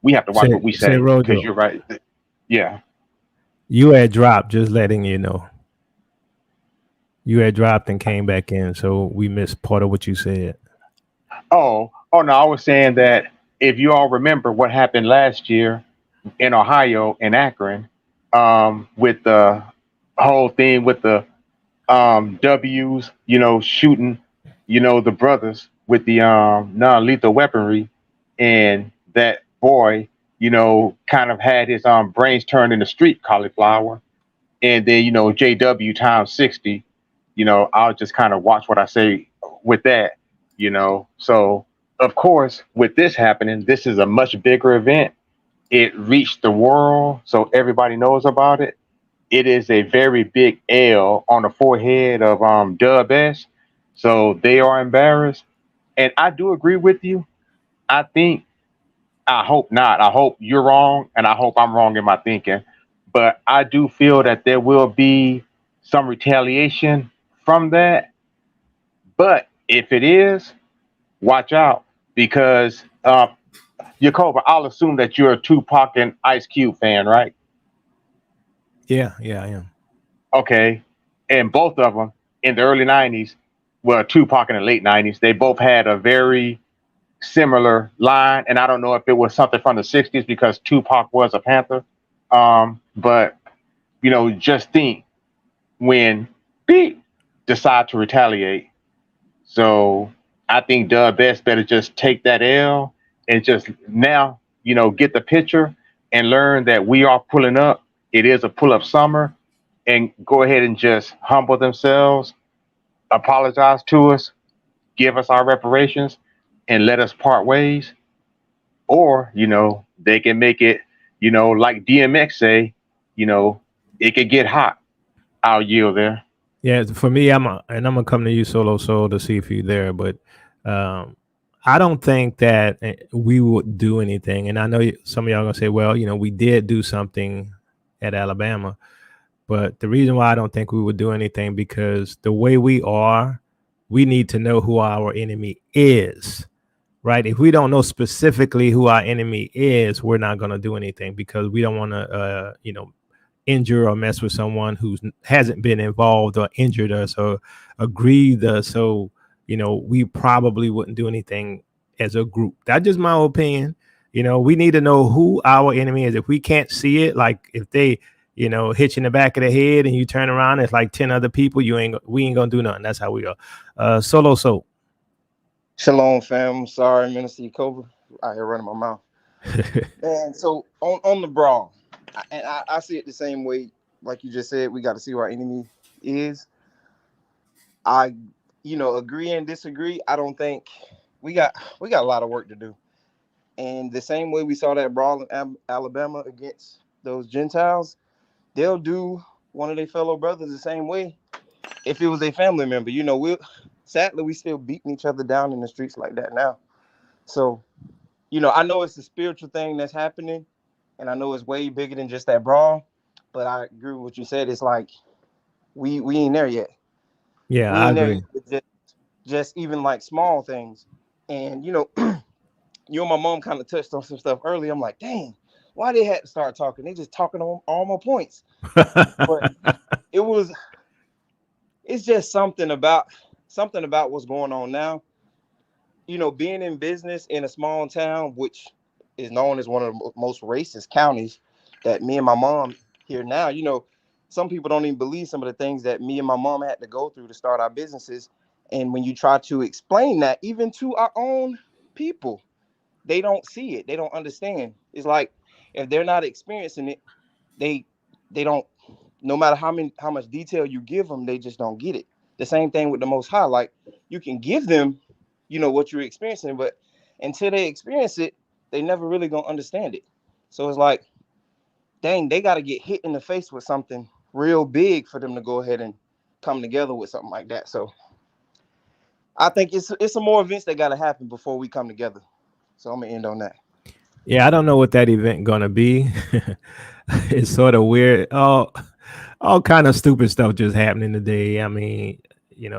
we have to watch what we say, because you're right. Yeah. You had dropped, just letting you know. You had dropped and came back in, so we missed part of what you said. Oh no, I was saying that if you all remember what happened last year in Ohio, in Akron, with the whole thing with the W's, shooting, the brothers with the non-lethal weaponry, and that boy, kind of had his brains turned into street cauliflower, and then JW times 60, I'll just kind of watch what I say with that, So of course, with this happening, this is a much bigger event. It reached the world, so everybody knows about it. It is a very big L on the forehead of Dub S. So they are embarrassed. And I do agree with you. I hope not. I hope you're wrong, and I hope I'm wrong in my thinking. But I do feel that there will be some retaliation from that. But if it is, watch out, because Jacoba, I'll assume that you're a Tupac and Ice Cube fan, right? Yeah, I am. Okay. And both of them in the early 90s, well, Tupac in the late 90s, they both had a very similar line. And I don't know if it was something from the 60s, because Tupac was a Panther. But, just think when Pete decide to retaliate. So I think Dub Best better just take that L and just now, get the picture and learn that we are pulling up. It is a pull-up summer, and go ahead and just humble themselves, apologize to us, give us our reparations, and let us part ways. Or, they can make it, like DMX say, it could get hot. I'll yield there. Yeah, for me, I'm gonna come to you, Solo Soul, to see if you're there, but I don't think that we would do anything. And I know some of y'all are gonna say, well, we did do something at Alabama, but the reason why I don't think we would do anything, because the way we are, we need to know who our enemy is, right? If we don't know specifically who our enemy is, we're not going to do anything, because we don't want to, injure or mess with someone who hasn't been involved or injured us or aggrieved us. So, we probably wouldn't do anything as a group. That's just my opinion. We need to know who our enemy is. If we can't see it, like if they, hit you in the back of the head and you turn around, it's like 10 other people, we ain't gonna do nothing. That's how we go. Solo Soap. Shalom, fam. Sorry, Minister Yacoba, out here running my mouth. And so on the brawl, I see it the same way, like you just said. We got to see who our enemy is. I, agree and disagree. I don't think we got a lot of work to do. And the same way we saw that brawl in Alabama against those Gentiles, they'll do one of their fellow brothers the same way if it was a family member. Sadly, we still beating each other down in the streets like that now. So, I know it's a spiritual thing that's happening, and I know it's way bigger than just that brawl, but I agree with what you said. It's like we ain't there yet. Yeah, we I ain't agree. there yet. Just even like small things. And, you and my mom kind of touched on some stuff earlier. I'm like, dang, why they had to start talking? They just talking on all my points. But it's just something about what's going on now. Being in business in a small town, which is known as one of the most racist counties that me and my mom here now, some people don't even believe some of the things that me and my mom had to go through to start our businesses. And when you try to explain that, even to our own people, they don't see it. They don't understand. It's like if they're not experiencing it, they don't, no matter how much detail you give them, they just don't get it. The same thing with the Most High. Like you can give them, what you're experiencing, but until they experience it, they never really gonna understand it. So it's like, dang, they got to get hit in the face with something real big for them to go ahead and come together with something like that. So I think it's some more events that got to happen before we come together. So I'm gonna end on that. Yeah, I don't know what that event gonna be. It's sort of weird. All kind of stupid stuff just happening today. I mean,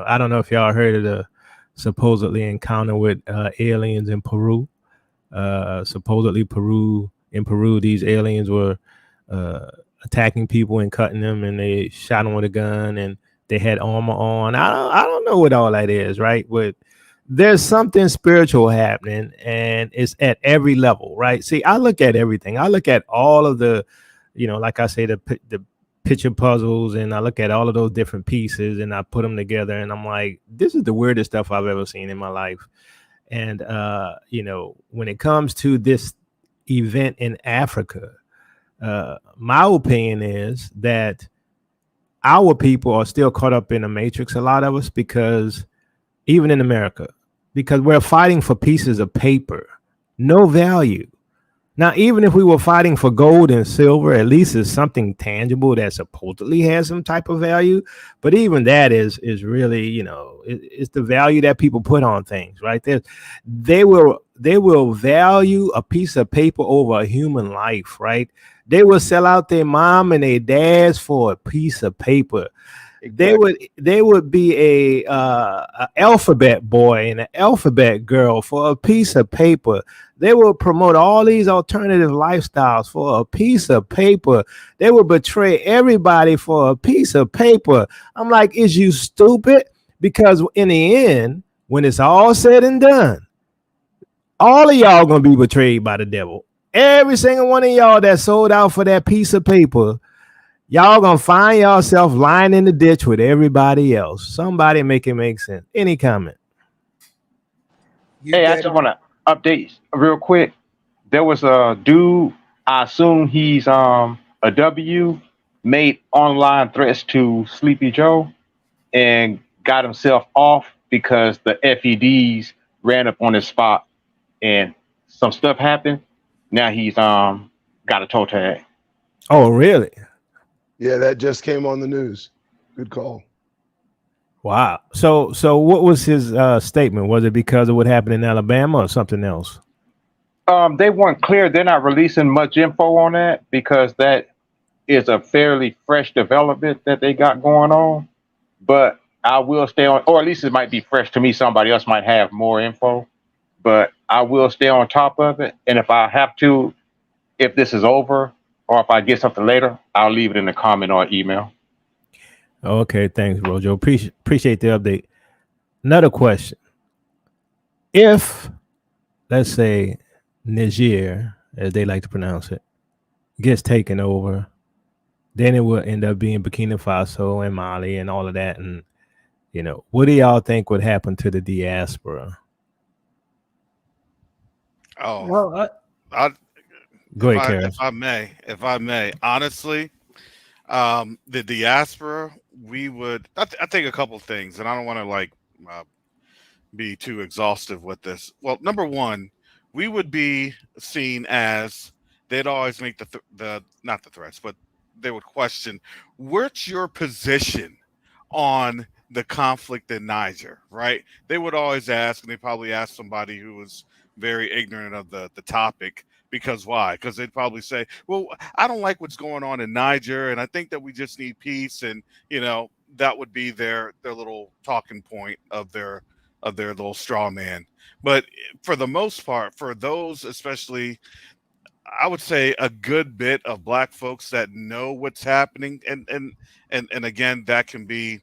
I don't know if y'all heard of the supposedly encounter with aliens in Peru. Supposedly in Peru, these aliens were attacking people and cutting them, and they shot them with a gun, and they had armor on. I don't know what all that is, right? But there's something spiritual happening, and it's at every level, right? See, I look at everything. I look at all of the, like I say, the picture puzzles, and I look at all of those different pieces, and I put them together, and I'm like, this is the weirdest stuff I've ever seen in my life. And when it comes to this event in Africa, my opinion is that our people are still caught up in the matrix, a lot of us, because even in America, because we're fighting for pieces of paper, no value. Now, even if we were fighting for gold and silver, at least it's something tangible that supposedly has some type of value. But even that is really, it's the value that people put on things, right? They will value a piece of paper over a human life, right? They will sell out their mom and their dads for a piece of paper. Exactly. They would be a alphabet boy and an alphabet girl for a piece of paper. They will promote all these alternative lifestyles for a piece of paper. They will betray everybody for a piece of paper. I'm like, is you stupid? Because in the end, when it's all said and done, all of y'all gonna be betrayed by the devil. Every single one of y'all that sold out for that piece of paper, y'all gonna find yourself lying in the ditch with everybody else. Somebody make it make sense. Any comment? Hey, I just want to update real quick. There was a dude, I assume he's a W, made online threats to Sleepy Joe and got himself off because the FEDs ran up on his spot and some stuff happened. Now he's got a toe tag. Oh, really? Yeah, that just came on the news. Good call. Wow. So what was his statement? Was it because of what happened in Alabama or something else? They weren't clear. They're not releasing much info on that because that is a fairly fresh development that they got going on. But I will stay on, or at least it might be fresh to me. Somebody else might have more info, but I will stay on top of it. And if I have to, if this is over, or if I get something later, I'll leave it in the comment or email. Okay, thanks, Rojo. Appreciate the update. Another question. If, let's say, Niger, as they like to pronounce it, gets taken over, then it will end up being Burkina Faso and Mali and all of that. And, what do y'all think would happen to the diaspora? Oh, Well, Go ahead, Karis. if I may, honestly, the diaspora, we would, I think a couple things, and I don't want to be too exhaustive with this. Well, number one, we would be seen as, they'd always make the not the threats, but they would question, what's your position on the conflict in Niger, right? They would always ask, and they probably ask somebody who was very ignorant of the topic. Because why? Because they'd probably say, well, I don't like what's going on in Niger, and I think that we just need peace. And, that would be their little talking point of their little straw man. But for the most part, for those, especially, I would say a good bit of Black folks that know what's happening, and again, that can be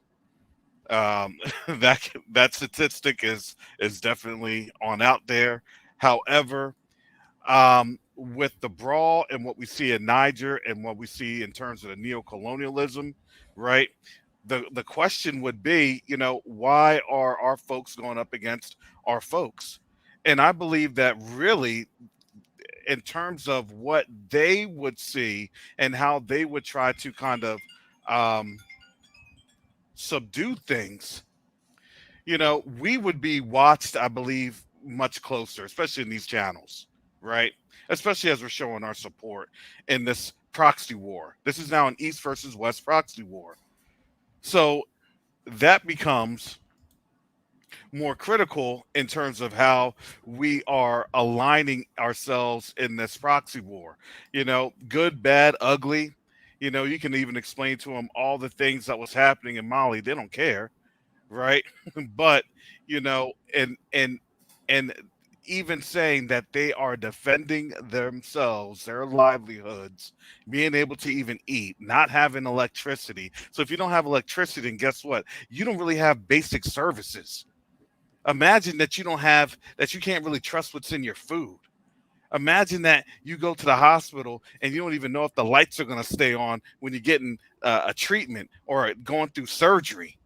that statistic is definitely on out there. However, with the brawl and what we see in Niger and what we see in terms of the neo-colonialism, right? The question would be, why are our folks going up against our folks? And I believe that really, in terms of what they would see and how they would try to kind of subdue things, we would be watched, I believe, much closer, especially in these channels, right? Especially as we're showing our support in this proxy war. This is now an East versus West proxy war. So that becomes more critical in terms of how we are aligning ourselves in this proxy war. Good, bad, ugly. You can even explain to them all the things that was happening in Mali. They don't care, right? But and even saying that they are defending themselves, their livelihoods, being able to even eat, not having electricity. So if you don't have electricity, then guess what? You don't really have basic services. Imagine that you can't really trust what's in your food. Imagine that you go to the hospital and you don't even know if the lights are going to stay on when you're getting a treatment or going through surgery.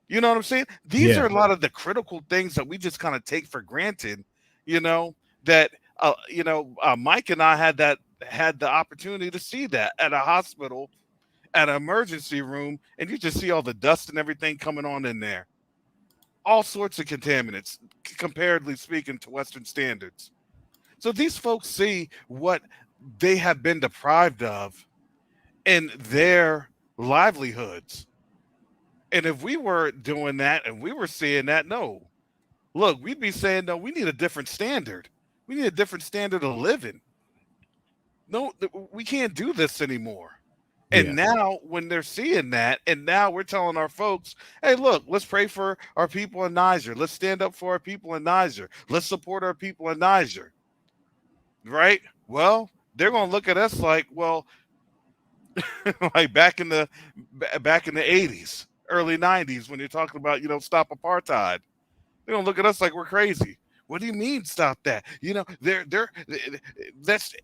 You know what I'm saying? These are a lot of the critical things that we just kind of take for granted, that, Mike and I had the opportunity to see that at a hospital, at an emergency room, and you just see all the dust and everything coming on in there. All sorts of contaminants, comparatively speaking, to Western standards. So these folks see what they have been deprived of in their livelihoods. And if we were doing that and we were seeing that, no, look, we'd be saying, no, we need a different standard. We need a different standard of living. No, we can't do this anymore. And now when they're seeing that, and now we're telling our folks, hey, look, let's pray for our people in Niger. Let's stand up for our people in Niger. Let's support our people in Niger. Right? Well, they're going to look at us like, well, like back in the 80s, early 90s, when you're talking about, stop apartheid. They're going to look at us like we're crazy. What do you mean stop that? That's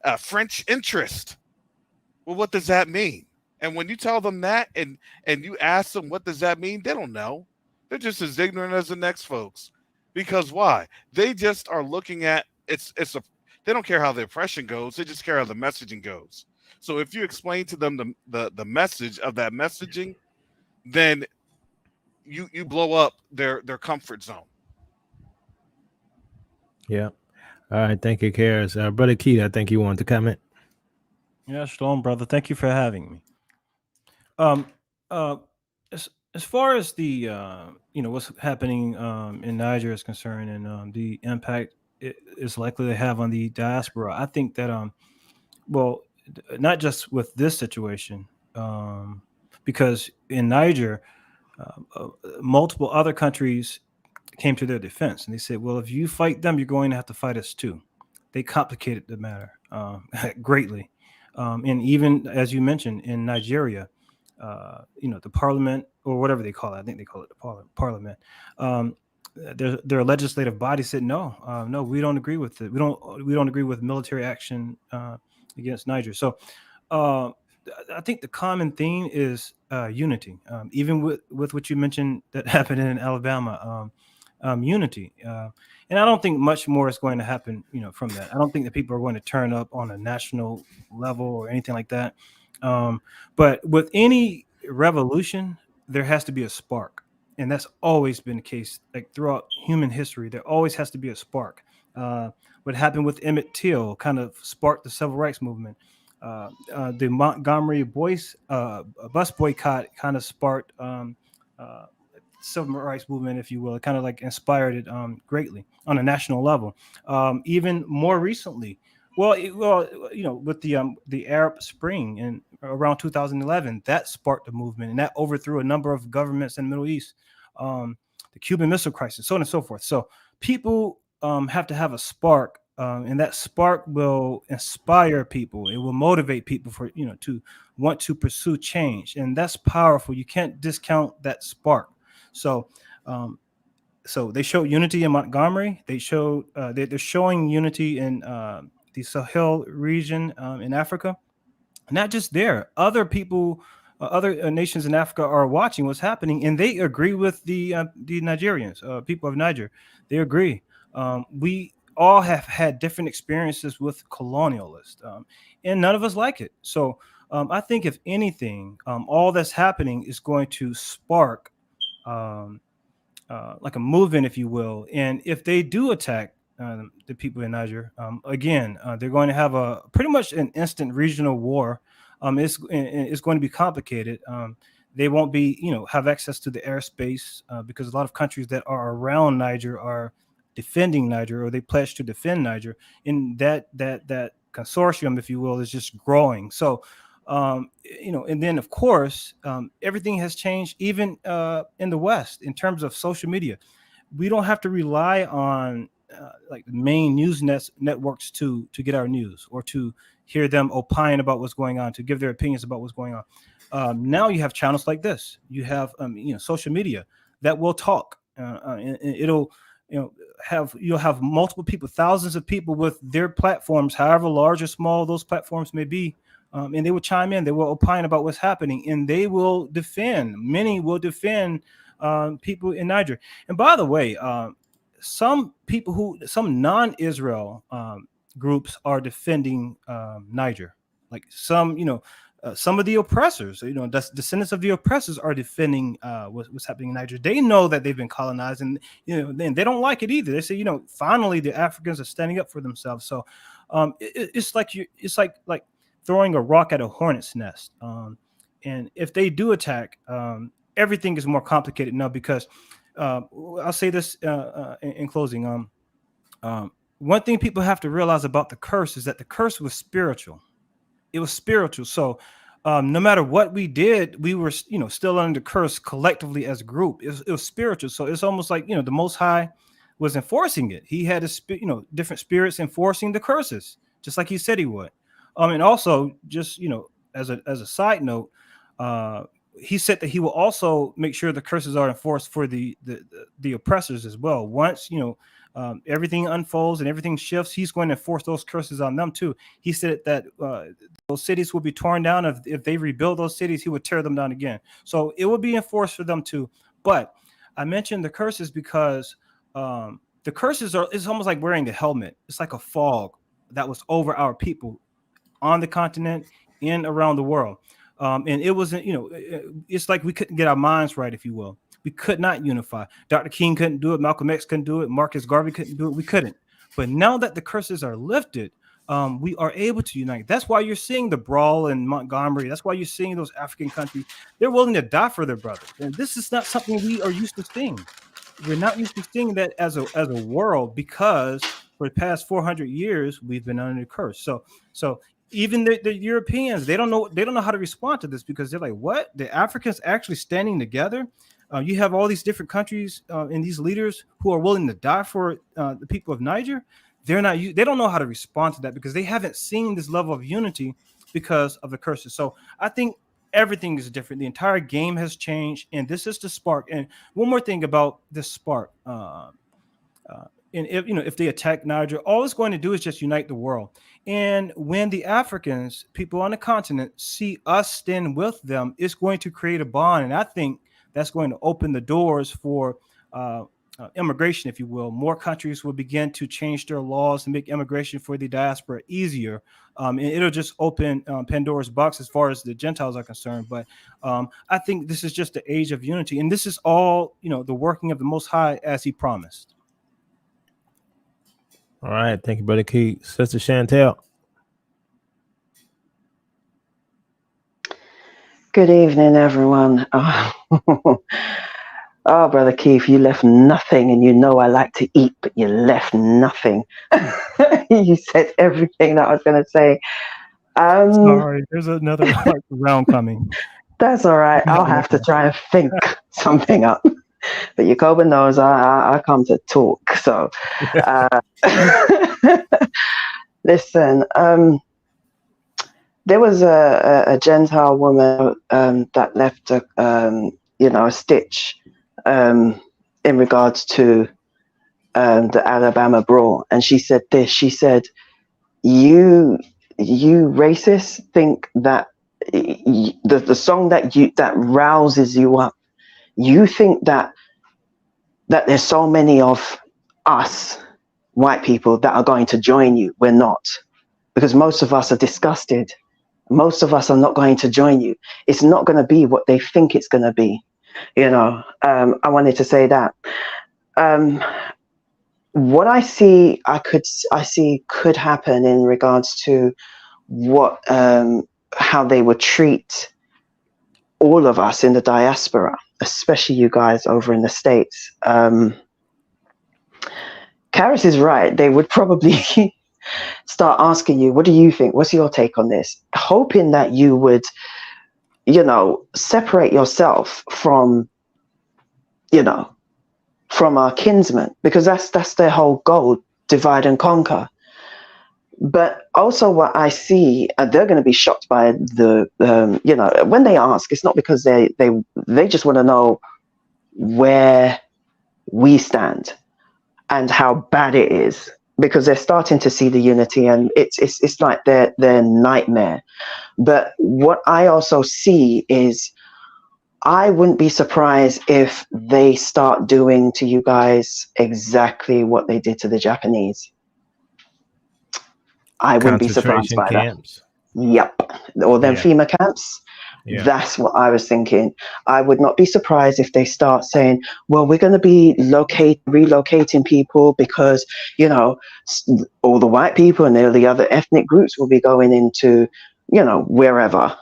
a French interest. Well, what does that mean? And when you tell them that and you ask them what does that mean, they don't know. They're just as ignorant as the next folks. Because why? They just are looking at they don't care how the oppression goes, they just care how the messaging goes. So if you explain to them the message of that messaging, then you blow up their comfort zone. Yeah. All right. Thank you, Karis. Brother Keith, I think you wanted to comment. Yeah, shalom, brother. Thank you for having me. As far as the what's happening in Niger is concerned, and the impact it is likely to have on the diaspora, I think that well, not just with this situation, because in Niger, multiple other countries came to their defense, and they said, well, if you fight them, you're going to have to fight us too. They complicated the matter greatly. And even as you mentioned in Nigeria, the parliament, or whatever they call it, I think they call it the parliament. Their legislative body said no, we don't agree with it. We don't agree with military action against Niger. So I think the common theme is unity. Even with what you mentioned that happened in Alabama, unity. And I don't think much more is going to happen, from that. I don't think that people are going to turn up on a national level or anything like that. But with any revolution, there has to be a spark. And that's always been the case, like throughout human history. There always has to be a spark. What happened with Emmett Till kind of sparked the civil rights movement. The Montgomery bus boycott kind of sparked civil rights movement, if you will. It kind of like inspired it greatly on a national level. Even more recently, with the Arab Spring in around 2011, that sparked the movement and that overthrew a number of governments in the Middle East. The Cuban Missile Crisis, so on and so forth. So people have to have a spark, and that spark will inspire people. It will motivate people to want to pursue change, and that's powerful. You can't discount that spark. So they showed unity in Montgomery. They showed they're showing unity in the Sahel region in Africa. Not just there, other people, other nations in Africa are watching what's happening, and they agree with the Nigerians, people of Niger. They agree. We all have had different experiences with colonialists, and none of us like it. So I think if anything, all that's happening is going to spark like a movement, if you will. And if they do attack the people in Niger, again, they're going to have a pretty much an instant regional war. It's going to be complicated. They won't be, have access to the airspace because a lot of countries that are around Niger are defending Niger, or they pledge to defend Niger. And that consortium, if you will, is just growing. So, and then of course, everything has changed even in the West in terms of social media. We don't have to rely on like the main news networks to get our news, or to hear them opine about what's going on, to give their opinions about what's going on. Now you have channels like this. You have social media that will talk, and it'll you'll have multiple people, thousands of people with their platforms, however large or small those platforms may be. And they will chime in, they will opine about what's happening, and they will defend. Many will defend people in Niger. And by the way, some non-Israel groups are defending Niger. Like some of the oppressors, descendants of the oppressors are defending what's happening in Niger. They know that they've been colonized, and they don't like it either. They say, finally the Africans are standing up for themselves. So it's like throwing a rock at a hornet's nest. And if they do attack, everything is more complicated now, because I'll say this in closing. One thing people have to realize about the curse is that the curse was spiritual. It was spiritual. So no matter what we did, we were still under the curse collectively as a group. It was spiritual. So it's almost like the Most High was enforcing it. He had different spirits enforcing the curses, just like he said he would. And also, just as a side note, he said that he will also make sure the curses are enforced for the oppressors as well. Once everything unfolds and everything shifts, he's going to enforce those curses on them too. He said that those cities will be torn down. If they rebuild those cities, he would tear them down again. So it will be enforced for them too. But I mentioned the curses because the curses it's almost like wearing a helmet. It's like a fog that was over our people on the continent and around the world. And it wasn't, it's like we couldn't get our minds right, if you will. We could not unify. Dr. King couldn't do it. Malcolm X couldn't do it. Marcus Garvey couldn't do it. We couldn't. But now that the curses are lifted, we are able to unite. That's why you're seeing the brawl in Montgomery. That's why you're seeing those African countries. They're willing to die for their brothers. And this is not something we are used to seeing. We're not used to seeing that as a world, because for the past 400 years, we've been under the curse. So even the Europeans, they don't know how to respond to this, because they're like, what? The Africans actually standing together? You have all these different countries and these leaders who are willing to die for the people of Niger. They don't know how to respond to that, because they haven't seen this level of unity because of the curses. So I think everything is different. The entire game has changed, and this is the spark. And one more thing about this spark. And if they attack Niger, all it's going to do is just unite the world. And when the Africans, people on the continent, see us stand with them, it's going to create a bond. And I think that's going to open the doors for immigration, if you will. More countries will begin to change their laws and make immigration for the diaspora easier. And it'll just open Pandora's box as far as the Gentiles are concerned. But I think this is just the age of unity. And this is all, the working of the Most High as he promised. All right. Thank you, Brother Keith. Sister Chantel. Good evening, everyone. Oh, Brother Keith, you left nothing, and I like to eat, but you left nothing. You said everything that I was going to say. Sorry, there's another round coming. That's all right. I'll have to try and think something up. But Jacoba knows I come to talk. So, listen, there was a Gentile woman that left a stitch in regards to the Alabama brawl, and she said this. She said, "You racists think that the song that rouses you up. You think that there's so many of us white people that are going to join you. We're not, because most of us are disgusted. Most of us are not going to join you. It's not going to be what they think it's going to be." I wanted to say that. What I see could happen in regards to what how they would treat all of us in the diaspora, especially you guys over in the States. Karis is right. They would probably start asking you, what do you think? What's your take on this? Hoping that you would, separate yourself from our kinsmen, because that's their whole goal, divide and conquer. But also what I see, they're going to be shocked by when they ask, it's not because they just want to know where we stand and how bad it is, because they're starting to see the unity, and it's like their nightmare. But what I also see is, I wouldn't be surprised if they start doing to you guys exactly what they did to the Japanese. I wouldn't be surprised by camps. That. Yep. Or them FEMA camps. Yeah. That's what I was thinking. I would not be surprised if they start saying, well, we're going to be relocating people because, all the white people and all the other ethnic groups will be going into, wherever.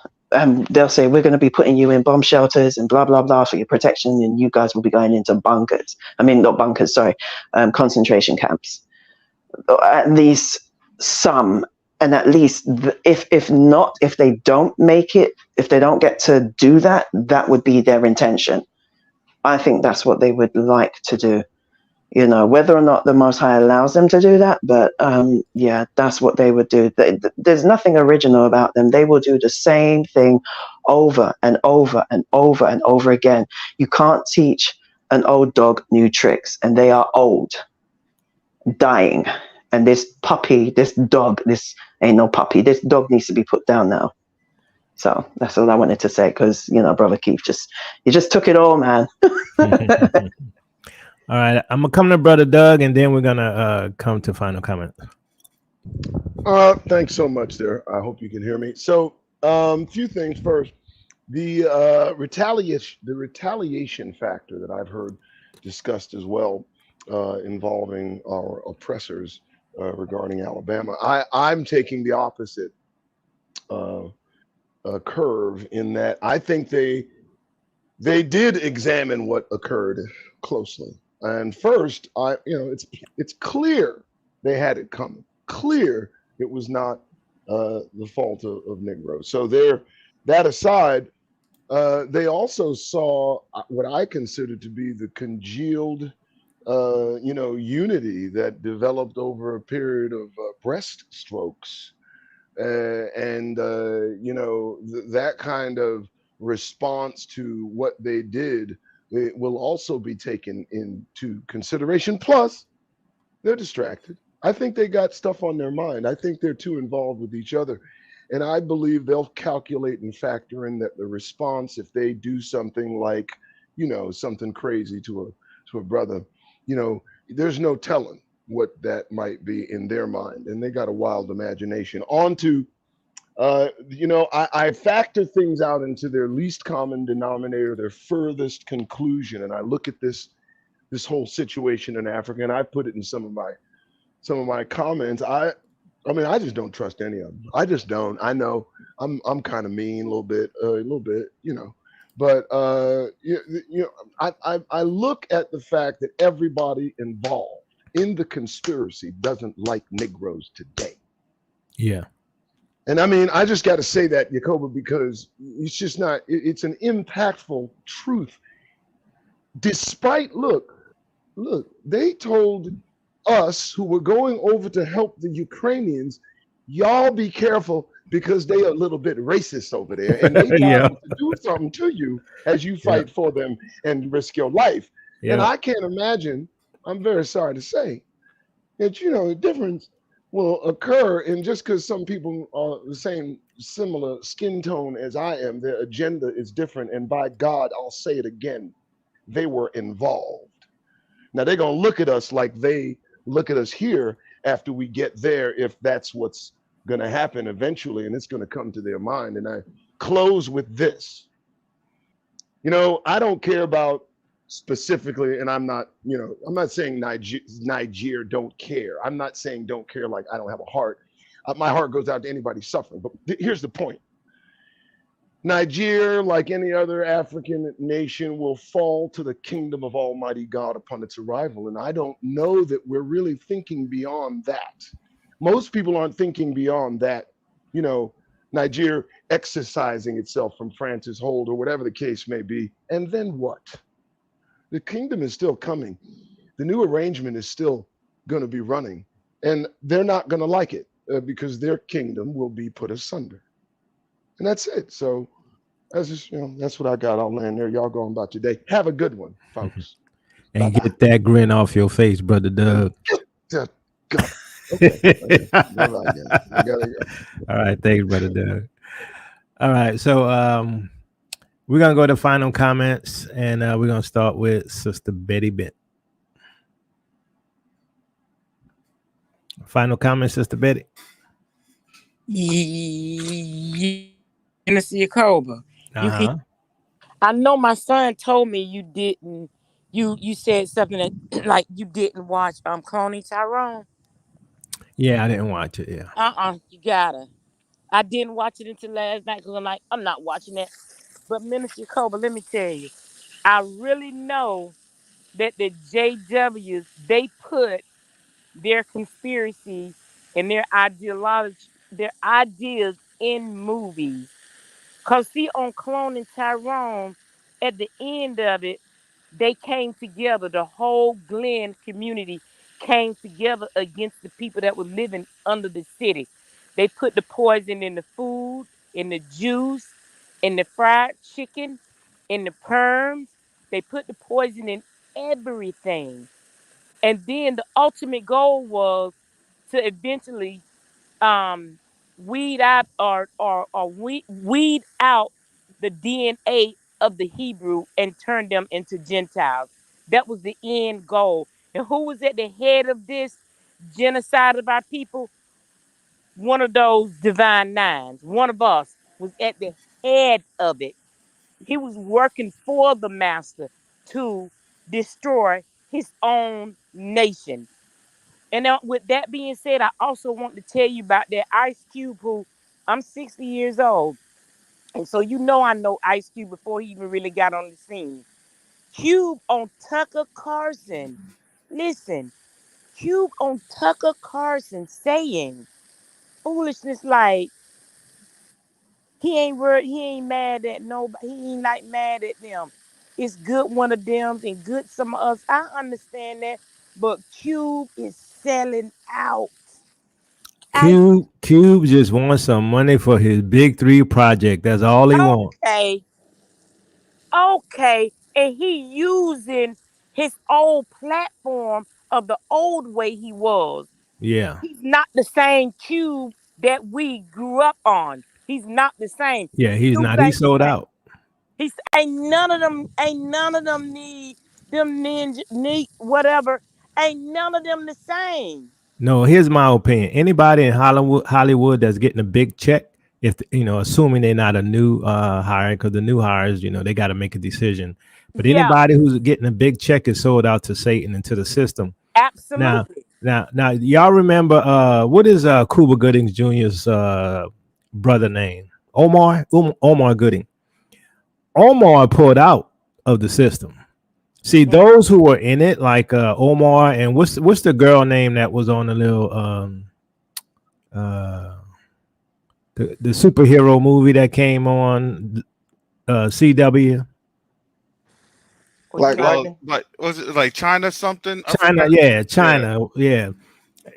They'll say, we're going to be putting you in bomb shelters and blah, blah, blah for your protection. And you guys will be going into bunkers. I mean, not bunkers, sorry, concentration camps. At least some. And at least if they don't make it, if they don't get to do that, that would be their intention. I think that's what they would like to do, whether or not the Most High allows them to do that. But yeah, that's what they would do. There's nothing original about them. They will do the same thing over and over and over and over again. You can't teach an old dog new tricks, and they are old, dying. And this dog, this ain't no puppy. This dog needs to be put down now. So that's all I wanted to say, because, Brother Keith, you just took it all, man. All right. I'm going to come to Brother Doug, and then we're going to come to final comment. Thanks so much there. I hope you can hear me. So a few things first. The retaliation factor that I've heard discussed as well, involving our oppressors regarding Alabama. I'm taking the opposite curve, in that I think they did examine what occurred closely. And first, it's clear they had it coming. Clear it was not the fault of Negroes. So that aside, they also saw what I consider to be the congealed unity that developed over a period of breast strokes You know, that kind of response to what they did, it will also be taken into consideration. Plus, they're distracted. I think they got stuff on their mind. I think they're too involved with each other. And I believe they'll calculate and factor in that the response, if they do something like, you know, something crazy to a brother, you know, there's no telling what that might be in their mind. And they got a wild imagination. On to, you know, I factor things out into their least common denominator, their furthest conclusion. And I look at this whole situation in Africa, and I put it in some of my comments. I mean, I just don't trust any of them. I just don't. I know I'm kind of mean a little bit, you know. But you know, I look at the fact that everybody involved in the conspiracy doesn't like Negroes today. Yeah. And I mean, I just got to say that, Jacoba, because it's just not. It's an impactful truth. Despite look, they told us who were going over to help the Ukrainians, y'all be careful because they are a little bit racist over there, and they liable to do something to you as you fight for them and risk your life. And I can't imagine, I'm very sorry to say, that, you know, the difference will occur, and just because some people are the same similar skin tone as I am, their agenda is different, and by God, I'll say it again, they were involved. Now they're gonna look at us like they look at us here after we get there, if that's what's gonna happen eventually, and it's gonna come to their mind. And I close with this. You know, I don't care about specifically, and I'm not, you know, I'm not saying Niger don't care. I'm not saying don't care like I don't have a heart. My heart goes out to anybody suffering. But here's the point. Niger, like any other African nation, will fall to the kingdom of Almighty God upon its arrival. And I don't know that we're really thinking beyond that. Most people aren't thinking beyond that, you know, Niger exercising itself from France's hold or whatever the case may be. And then what? The kingdom is still coming. The new arrangement is still going to be running. And they're not going to like it because their kingdom will be put asunder. And that's it. So that's just, you know, that's what I got. I'll land there. Y'all going about your day. Have a good one, folks. And bye-bye. Get that grin off your face, Brother Doug. Okay. I gotta go. All right. Thanks, Brother Doug. All right. So we're going to go to final comments, and we're going to start with Sister Betty Bent. Final comments, Sister Betty. Jacoba. I know my son told me you didn't. You said something that like you didn't watch Cloning Tyrone. Yeah, I didn't watch it. Yeah. You gotta. I didn't watch it until last night because I'm not watching that. But Minister Jacoba, let me tell you, I really know that the JWs, they put their conspiracy and their ideas in movies. Because see, on Cloning Tyrone, at the end of it, they came together. The whole Glen community came together against the people that were living under the city. They put the poison in the food, in the juice, in the fried chicken, in the perms. They put the poison in everything. And then the ultimate goal was to eventually weed out weed out the DNA of the Hebrew and turn them into Gentiles. That was the end goal. And who was at the head of this genocide of our people? One of those divine nines. One of us was at the head of it. He was working for the master to destroy his own nation. And now, with that being said, I also want to tell you about that Ice Cube, who I'm 60 years old. And so I know Ice Cube before he even really got on the scene. Cube on Tucker Carlson. Listen, Cube on Tucker Carlson saying foolishness like he ain't mad at nobody. He ain't like mad at them. It's good one of them and good some of us. I understand that. But Cube is selling out. Cube just wants some money for his Big 3 project. That's all he wants. Okay. And he using his old platform of the old way he was. Yeah. He's not the same Cube that we grew up on. He's not the same. Yeah, he's Cube not. He sold out. He's ain't none of them need them ninja need whatever. Ain't none of them the same. No, here's my opinion. Anybody in Hollywood that's getting a big check, if assuming they're not a new hire, because the new hires, they got to make a decision. But anybody who's getting a big check is sold out to Satan and to the system. Absolutely. Now, y'all remember what is Cuba Gooding Jr.'s brother name? Omar Gooding. Omar pulled out of the system. See, those who were in it, like Omar, and what's the girl name that was on the little the superhero movie that came on CW? Like was it like China something? China. Yeah.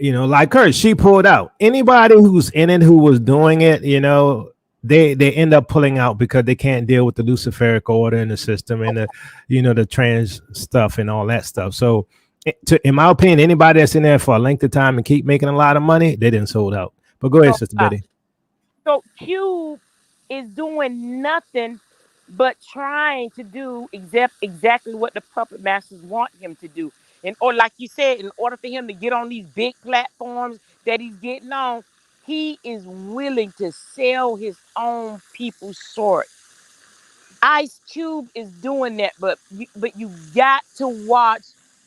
Like her, she pulled out. Anybody who's in it who was doing it, they end up pulling out because they can't deal with the Luciferic order in the system and the trans stuff and all that stuff. So in my opinion, anybody that's in there for a length of time and keep making a lot of money, they didn't sold out. But go ahead, Sister Betty. So Cube is doing nothing but trying to do exactly what the puppet masters want him to do. Or like you said, in order for him to get on these big platforms that he's getting on, he is willing to sell his own people short. Ice Cube is doing that, but you got to watch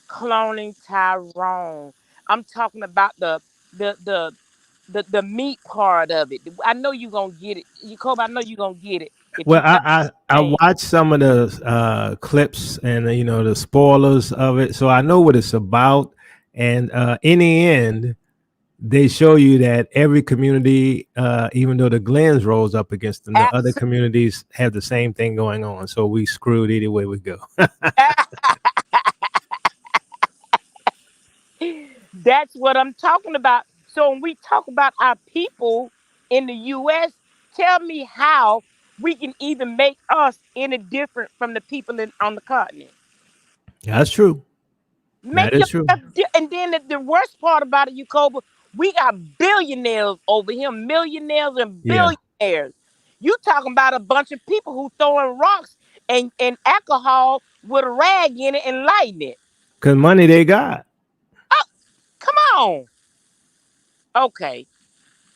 Cloning Tyrone. I'm talking about the meat part of it. I know you're gonna get it. Jacob, I know you're gonna get it. Well, I watched some of the clips and the spoilers of it, so I know what it's about. And in the end, they show you that every community, even though the Glens rose up against them, the other communities have the same thing going on. So we screwed either way we go. That's what I'm talking about. So when we talk about our people in the U.S., tell me how we can even make us any different from the people on the continent. That's true. That is true. And then the worst part about it, Jacob, we got billionaires over here, millionaires and billionaires. Yeah. You talking about a bunch of people who throwing rocks and alcohol with a rag in it and lighting it. Because money they got. Oh, come on. Okay.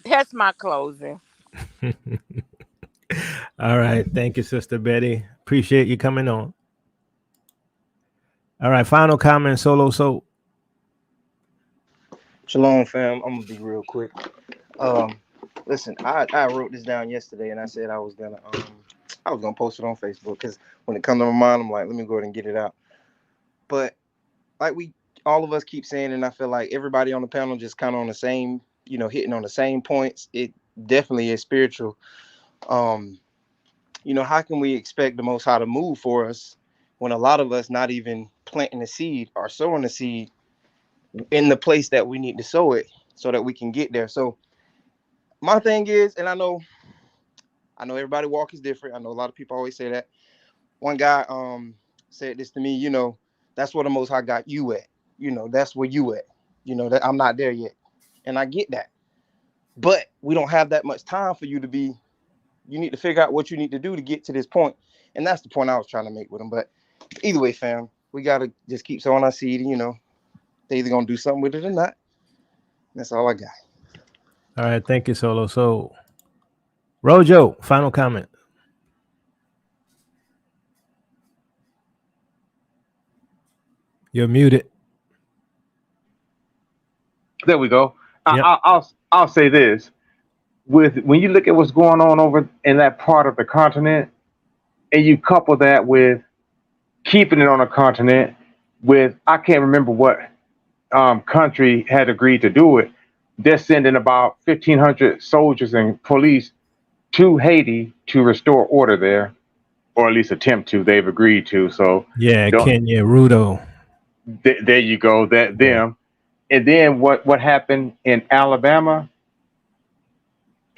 That's my closing. All right. Thank you, Sister Betty. Appreciate you coming on. All right. Final comment, Solo Soap. Shalom, fam. I'm gonna be real quick. Listen, I wrote this down yesterday, and I said I was gonna post it on Facebook because when it comes to my mind, I'm like, let me go ahead and get it out. But like all of us keep saying, and I feel like everybody on the panel just kind of on the same, hitting on the same points. It definitely is spiritual. How can we expect the Most High to move for us when a lot of us not even planting the seed or sowing the seed in the place that we need to sow it so that we can get there? So my thing is, and I know everybody walk is different. I know a lot of people always say that. One guy said this to me, that's where the Most High got you at. That's where you at. That I'm not there yet. And I get that. But we don't have that much time for you to be. You need to figure out what you need to do to get to this point. And that's the point I was trying to make with him. But either way, fam, we got to just keep sowing our seed. They either going to do something with it or not. That's all I got. All right. Thank you, Solo. So, Rojo, final comment. You're muted. There we go. Yep. I'll say this. When you look at what's going on over in that part of the continent, and you couple that with keeping it on a continent with, I can't remember what country had agreed to do it. They're sending about 1,500 soldiers and police to Haiti to restore order there, or at least attempt to. They've agreed to. So Kenya, Rudo. There you go. Them. And then what happened in Alabama?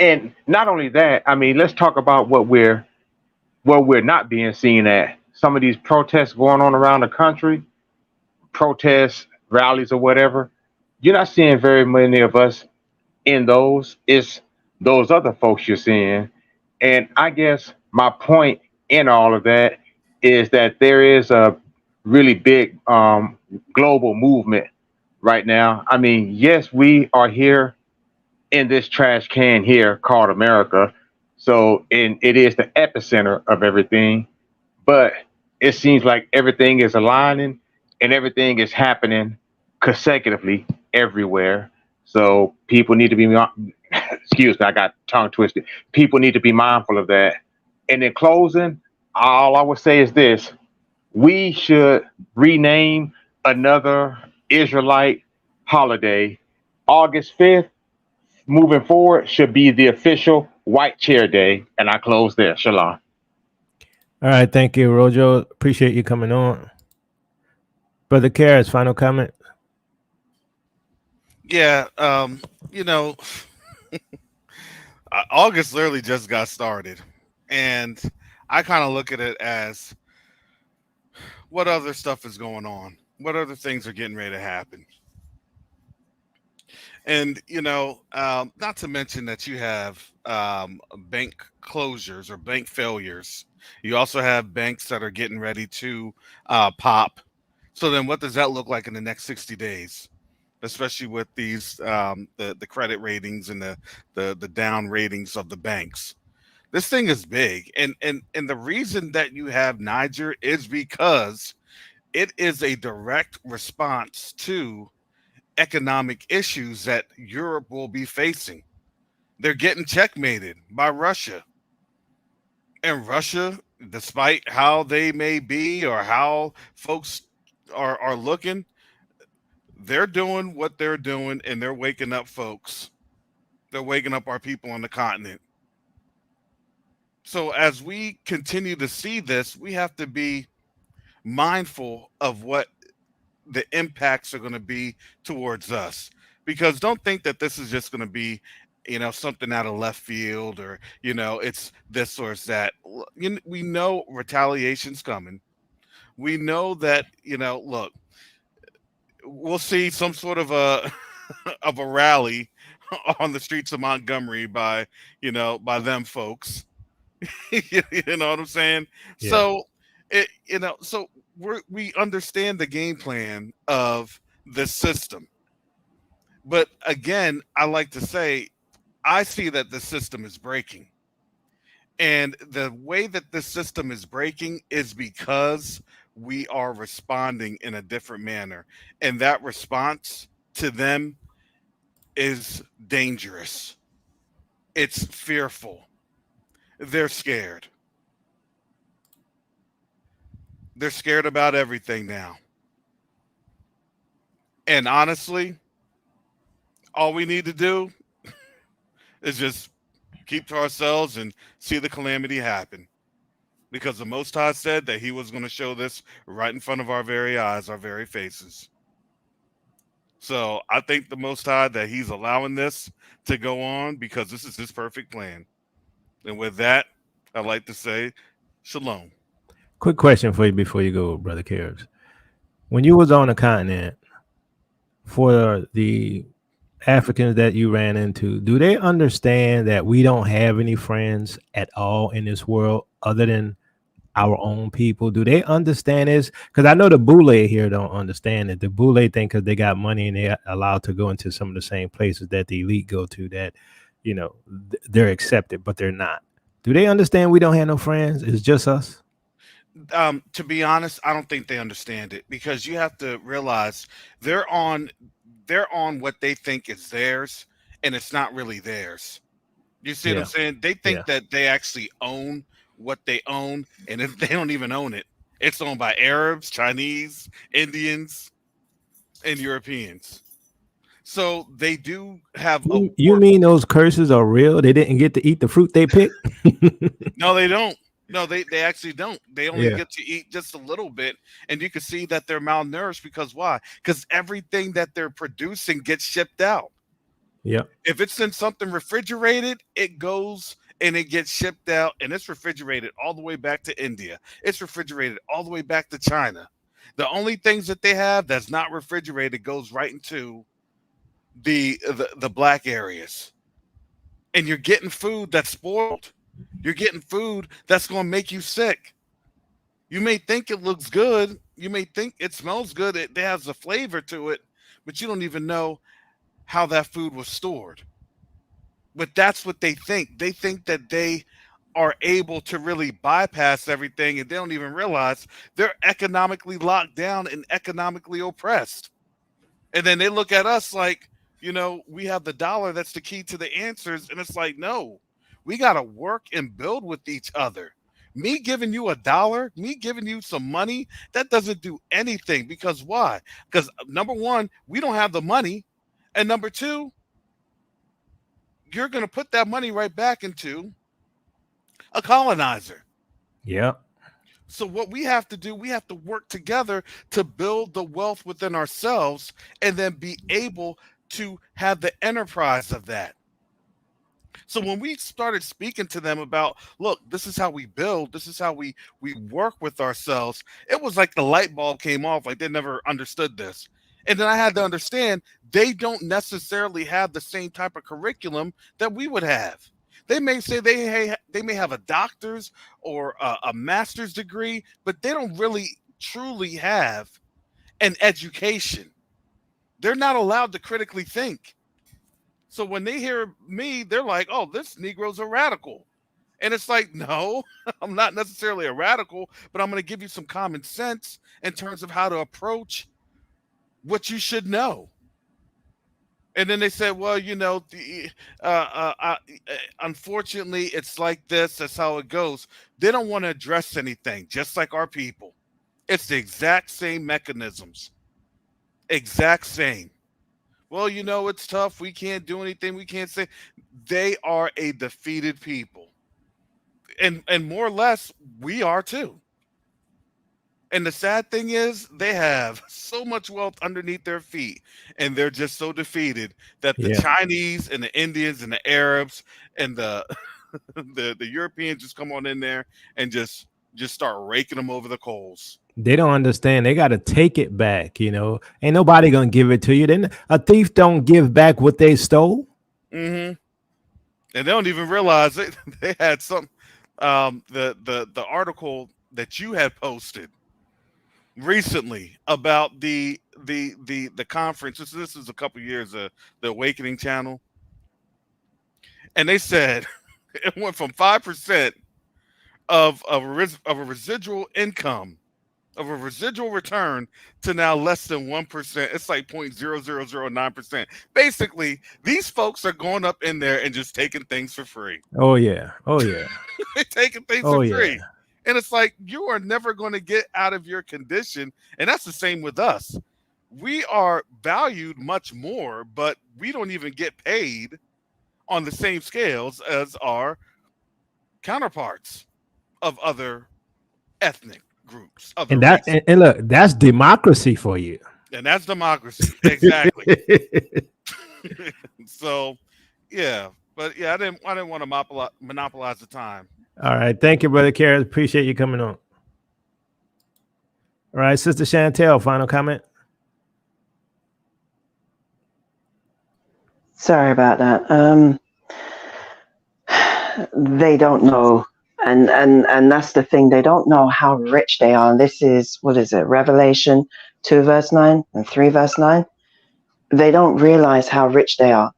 And not only that, I mean, let's talk about what we're not being seen at. Some of these protests going on around the country, protests, rallies, or whatever. You're not seeing very many of us in those. It's those other folks you're seeing. And I guess my point in all of that is that there is a really big global movement right now. I mean, yes, we are here in this trash can here called America. So, and it is the epicenter of everything. But it seems like everything is aligning and everything is happening consecutively everywhere. So people need to be, excuse me, I got tongue twisted. People need to be mindful of that. And in closing, all I would say is this: we should rename another Israelite holiday. August 5th, moving forward, should be the official White Chair Day. And I close there. Shalom. All right, thank you, Rojo. Appreciate you coming on. Brother Karras, final comment? Yeah, you know, August literally just got started. And I kind of look at it as what other stuff is going on? What other things are getting ready to happen? And, not to mention that you have bank closures or bank failures. You also have banks that are getting ready to pop. So then what does that look like in the next 60 days? Especially with these the credit ratings and the down ratings of the banks. This thing is big. And the reason that you have Niger is because it is a direct response to economic issues that Europe will be facing. They're getting checkmated by Russia. And Russia, despite how they may be or how folks are looking, they're doing what they're doing and they're waking up folks. They're waking up our people on the continent. So as we continue to see this, we have to be mindful of what the impacts are going to be towards us, because don't think that this is just going to be something out of left field, or it's this or it's that. We know retaliation's coming. We know that look, we'll see some sort of a of a rally on the streets of Montgomery by them folks. You know what I'm saying? Yeah. So we understand the game plan of the system. But again, I like to say, I see that the system is breaking. And the way that the system is breaking is because we are responding in a different manner. And that response to them is dangerous. It's fearful. They're scared. They're scared about everything now. And honestly, all we need to do is just keep to ourselves and see the calamity happen. Because the Most High said that he was going to show this right in front of our very eyes, our very faces. So I think the Most High that he's allowing this to go on because this is his perfect plan. And with that, I'd like to say shalom. Quick question for you before you go, Brother Karras. When you was on the continent, for the Africans that you ran into, do they understand that we don't have any friends at all in this world other than our own people? Do they understand this? Because I know the Boule here don't understand it. The Boule think because they got money and they're allowed to go into some of the same places that the elite go to, that they're accepted, but they're not. Do they understand we don't have no friends? It's just us? To be honest, I don't think they understand it, because you have to realize they're on what they think is theirs, and it's not really theirs. You see what I'm saying? They think that they actually own what they own, and if they don't even own it, it's owned by Arabs, Chinese, Indians, and Europeans. So they do have you mean those curses are real? They didn't get to eat the fruit they picked? No, they don't. No, they actually don't. They only get to eat just a little bit, and you can see that they're malnourished. Because why? Because everything that they're producing gets shipped out. Yeah. If it's in something refrigerated, it goes and it gets shipped out, and it's refrigerated all the way back to India. It's refrigerated all the way back to China. The only things that they have that's not refrigerated goes right into the black areas. And you're getting food that's spoiled. You're getting food that's going to make you sick. You may think it looks good. You may think it smells good. It has a flavor to it, but you don't even know how that food was stored. But that's what they think. They think that they are able to really bypass everything, and they don't even realize they're economically locked down and economically oppressed. And then they look at us like, we have the dollar. That's the key to the answers. And it's like, no, we got to work and build with each other. Me giving you $1, me giving you some money, that doesn't do anything. Because why? Because number one, we don't have the money. And number two, you're going to put that money right back into a colonizer. Yeah. So what we have to do, we have to work together to build the wealth within ourselves and then be able to have the enterprise of that. So when we started speaking to them about, look, this is how we build, this is how we work with ourselves, it was like the light bulb came off, like they never understood this. And then I had to understand they don't necessarily have the same type of curriculum that we would have. They may say they may have a doctor's or a master's degree, but they don't really truly have an education. They're not allowed to critically think. So when they hear me, they're like, oh, this Negro's a radical. And it's like, no, I'm not necessarily a radical, but I'm going to give you some common sense in terms of how to approach what you should know. And then they said, well, unfortunately, it's like this. That's how it goes. They don't want to address anything, just like our people. It's the exact same mechanisms. Exact same. Well, it's tough. We can't do anything. We can't say. They are a defeated people. And more or less, we are too. And the sad thing is, they have so much wealth underneath their feet, and they're just so defeated that the Chinese and the Indians and the Arabs and the Europeans just come on in there and just start raking them over the coals. They don't understand. They got to take it back. Ain't nobody gonna give it to you. Then a thief don't give back what they stole. Mm-hmm. And they don't even realize they had some. The article that you had posted recently about the conference. This is a couple years the Awakening channel, and they said it went from 5% of a residual income, of a residual return, to now less than 1%. It's like 0.0009%. Basically, these folks are going up in there and just taking things for free. Oh yeah. They're taking things for free. And it's like, you are never going to get out of your condition. And that's the same with us. We are valued much more, but we don't even get paid on the same scales as our counterparts of other ethnic groups. And look, that's democracy for you. And that's democracy. Exactly. So, yeah. But yeah, I didn't want to monopolize the time. All right. Thank you, Brother Karras. Appreciate you coming on. All right, Sister Chantel, final comment. Sorry about that. They don't know. And that's the thing. They don't know how rich they are. And this is, what is it? Revelation 2 verse 9 and 3 verse 9. They don't realize how rich they are.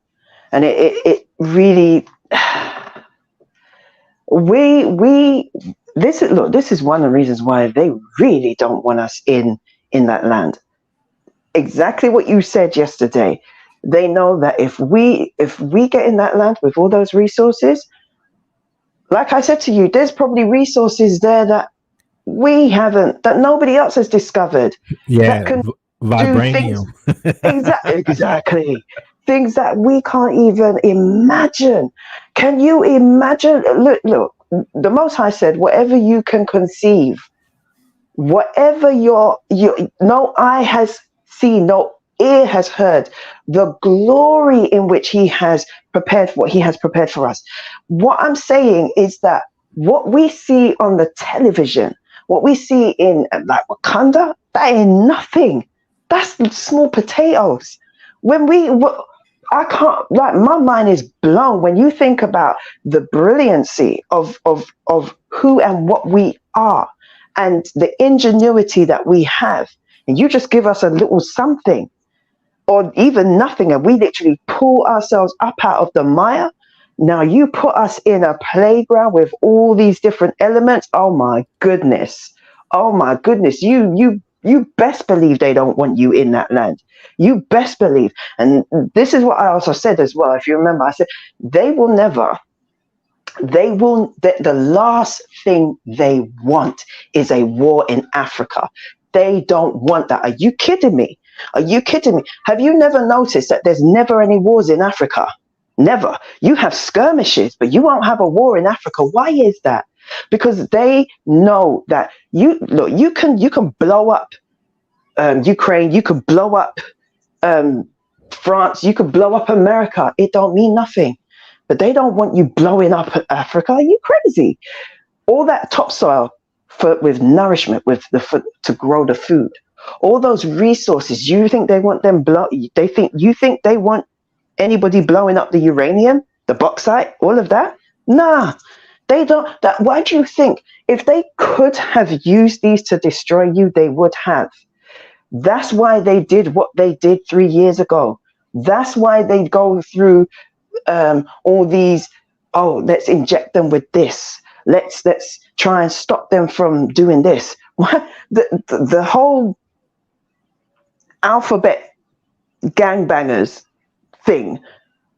And it really, this is one of the reasons why they really don't want us in that land. Exactly what you said yesterday. They know that if we get in that land with all those resources, like I said to you, there's probably resources there that we haven't, that nobody else has discovered. Yeah, that can vibranium. Exactly. Things that we can't even imagine. Can you imagine? Look, the Most High said, whatever you can conceive, whatever no eye has seen, no ear has heard, the glory in which he has prepared for us. What I'm saying is that what we see on the television, what we see in like Wakanda, that ain't nothing. That's small potatoes. I can't, like, my mind is blown when you think about the brilliancy of who and what we are and the ingenuity that we have. And you just give us a little something or even nothing, and we literally pull ourselves up out of the mire. Now you put us in a playground with all these different elements. Oh my goodness. You best believe they don't want you in that land. You best believe. And this is what I also said as well. If you remember, I said, the last thing they want is a war in Africa. They don't want that. Are you kidding me? Have you never noticed that there's never any wars in Africa? Never. You have skirmishes, but you won't have a war in Africa. Why is that? Because they know that you can blow up Ukraine, you could blow up France, you could blow up America. It don't mean nothing. But they don't want you blowing up Africa. Are you crazy? All that topsoil with nourishment, to grow the food, all those resources. You think they want them you think they want anybody blowing up the uranium, the bauxite, all of that? Nah, they don't. Why do you think if they could have used these to destroy you, they would have? That's why they did what they did 3 years ago. That's why they go through all these. Oh, let's inject them with this. Let's try and stop them from doing this. The whole alphabet gangbangers thing,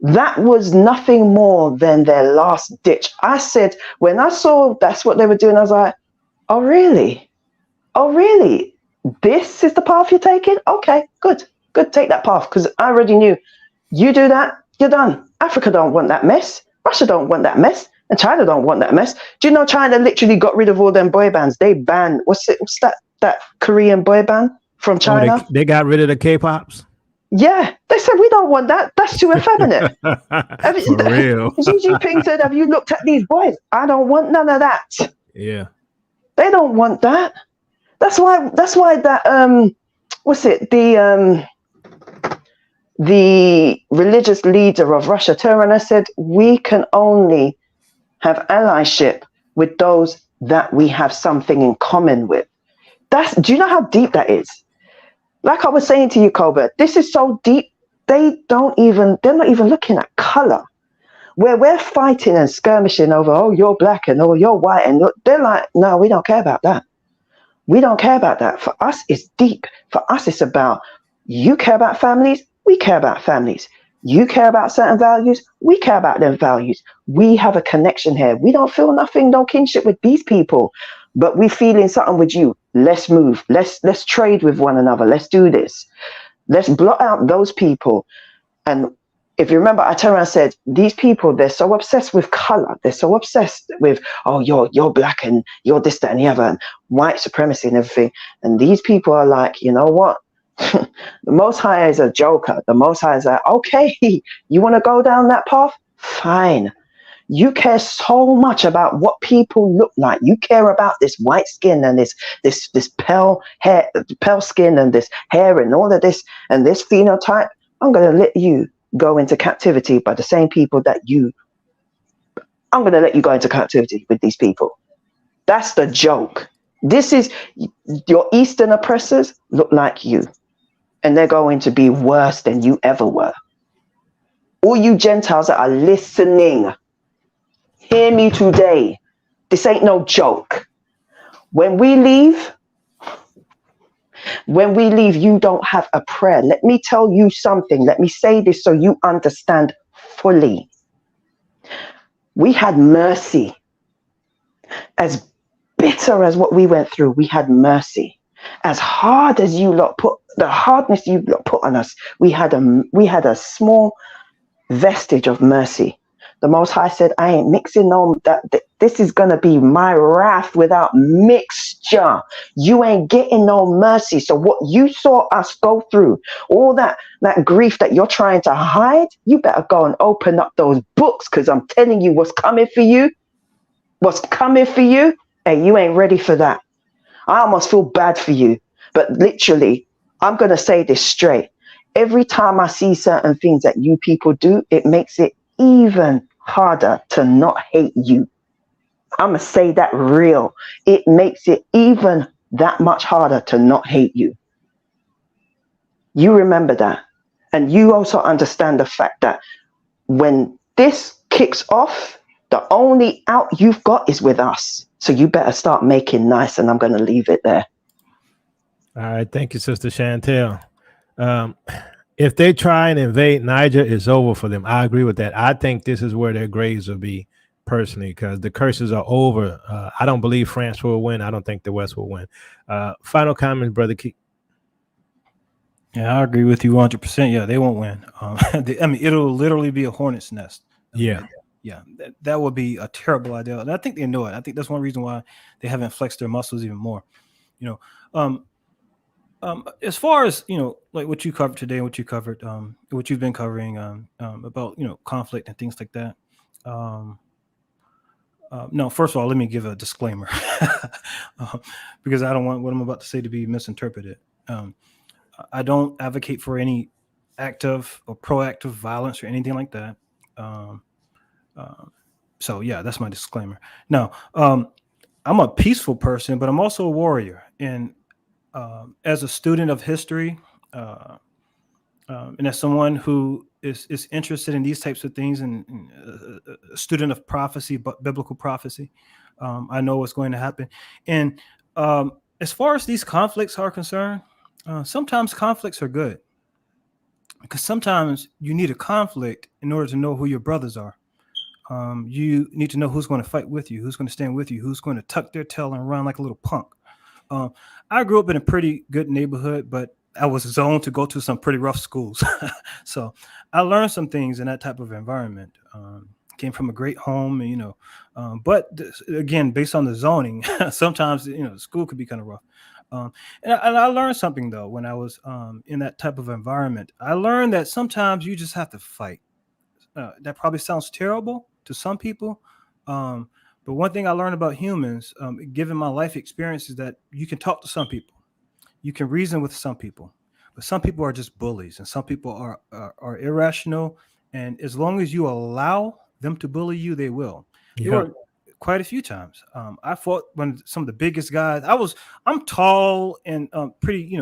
that was nothing more than their last ditch. I said, when I saw that's what they were doing, I was like, oh really? This is the path you're taking? Okay, good, take that path, because I already knew you do that, you're done. Africa don't want that mess. Russia don't want that mess. And China don't want that mess. Do you know China literally got rid of all them boy bands? They banned, what's that Korean boy band from China? Oh, they got rid of the K-pops? Yeah, they said, we don't want that. That's too effeminate. For real. Xi Jinping said, have you looked at these boys? I don't want none of that. Yeah. They don't want that. That's why that, the religious leader of Russia turned around and said, we can only have allyship with those that we have something in common with. Do you know how deep that is? Like I was saying to you, Colbert, this is so deep, they're not even looking at color. Where we're fighting and skirmishing over, oh, you're black and oh, you're white, and they're like, no, we don't care about that. We don't care about that. For us, it's deep. For us, it's about, you care about families, we care about families. You care about certain values, we care about them values. We have a connection here. We don't feel nothing, no kinship with these people, but we feeling something with you. Let's move. Let's trade with one another. Let's do this. Let's blot out those people. And if you remember, I turned around and said, these people, they're so obsessed with color. They're so obsessed with, oh, you're black and you're this, that, and the other, and white supremacy and everything. And these people are like, you know what? The Most High is a joker. The Most High is like, okay, you want to go down that path? Fine. You care so much about what people look like. You care about this white skin and this pale hair, pale skin and this hair and all of this and this phenotype. I'm going to let you go into captivity by the same people I'm going to let you go into captivity with these people. That's the joke. This is your Eastern oppressors look like you, and they're going to be worse than you ever were. All you Gentiles that are listening, hear me today. This ain't no joke. When we leave, you don't have a prayer. Let me tell you something. Let me say this so you understand fully. We had mercy. As bitter as what we went through, we had mercy. As hard as you lot put, the hardness you lot put on us, we had a small vestige of mercy. The Most High said, I ain't mixing no, This is going to be my wrath without mixture. You ain't getting no mercy. So what you saw us go through, all that grief that you're trying to hide, you better go and open up those books, because I'm telling you what's coming for you. What's coming for you? Hey, you ain't ready for that. I almost feel bad for you. But literally, I'm going to say this straight. Every time I see certain things that you people do, it makes it even harder to not hate you. I'm going to say that real. It makes it even that much harder to not hate you. You remember that. And you also understand the fact that when this kicks off, the only out you've got is with us. So you better start making nice, and I'm going to leave it there. All right. Thank you, Sister Chantel. If they try and invade Niger, it's over for them. I agree with that. I think this is where their graves will be, personally, because the curses are over. I don't believe France will win. I don't think the West will win. Final comment, Brother Keith. Yeah, I agree with you 100%. Yeah, they won't win. I mean, it'll literally be a hornet's nest. Yeah. Yeah, that would be a terrible idea. And I think they know it. I think that's one reason why they haven't flexed their muscles even more. You know, as far as, you know, like what you covered today and what you covered, what you've been covering about, you know, conflict and things like that. No, first of all, let me give a disclaimer because I don't want what I'm about to say to be misinterpreted. I don't advocate for any active or proactive violence or anything like that. So yeah, that's my disclaimer. Now, I'm a peaceful person, but I'm also a warrior. And as a student of history, and as someone who is interested in these types of things, and a student of prophecy, but biblical prophecy, I know what's going to happen. And as far as these conflicts are concerned, sometimes conflicts are good, because sometimes you need a conflict in order to know who your brothers are. You need to know who's going to fight with you, who's going to stand with you, who's going to tuck their tail and run like a little punk. I grew up in a pretty good neighborhood, but I was zoned to go to some pretty rough schools. So I learned some things in that type of environment. Came from a great home, and, you know, but again, based on the zoning, sometimes, you know, school could be kind of rough. And I learned something, though, when I was in that type of environment. I learned that sometimes you just have to fight. That probably sounds terrible to some people. But one thing I learned about humans, given my life experience, is that you can talk to some people. You can reason with some people. But some people are just bullies, and some people are irrational. And as long as you allow them to bully you, they will. There were quite a few times. I fought when some of the biggest guys. I'm tall and pretty,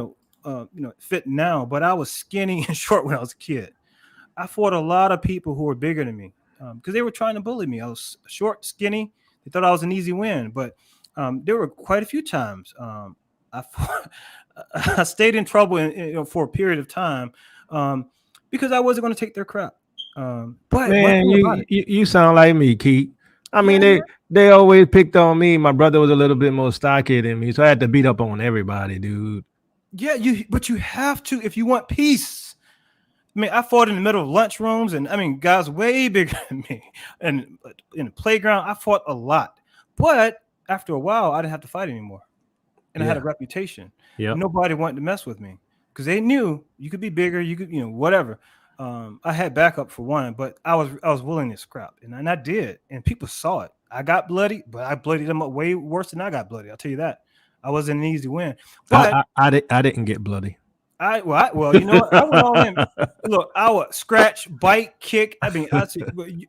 fit now, but I was skinny and short when I was a kid. I fought a lot of people who were bigger than me because they were trying to bully me. I was short, skinny. They thought I was an easy win, but there were quite a few times I stayed in trouble for a period of time because I wasn't going to take their crap. But man, you sound like me, Keith. I mean, they always picked on me. My brother was a little bit more stocky than me, so I had to beat up on everybody, dude. Yeah, but you have to if you want peace. I mean, I fought in the middle of lunchrooms, and I mean, guys way bigger than me. And in the playground, I fought a lot. But after a while, I didn't have to fight anymore. And I had a reputation. Yep. Nobody wanted to mess with me because they knew you could be bigger, you could, whatever. I had backup for one, but I was willing to scrap, and I did. And people saw it. I got bloody, but I bloodied them up way worse than I got bloody. I'll tell you that. I wasn't an easy win. But I didn't get bloody. Well, you know what? I went all in. Look, I would scratch, bite, kick. I mean,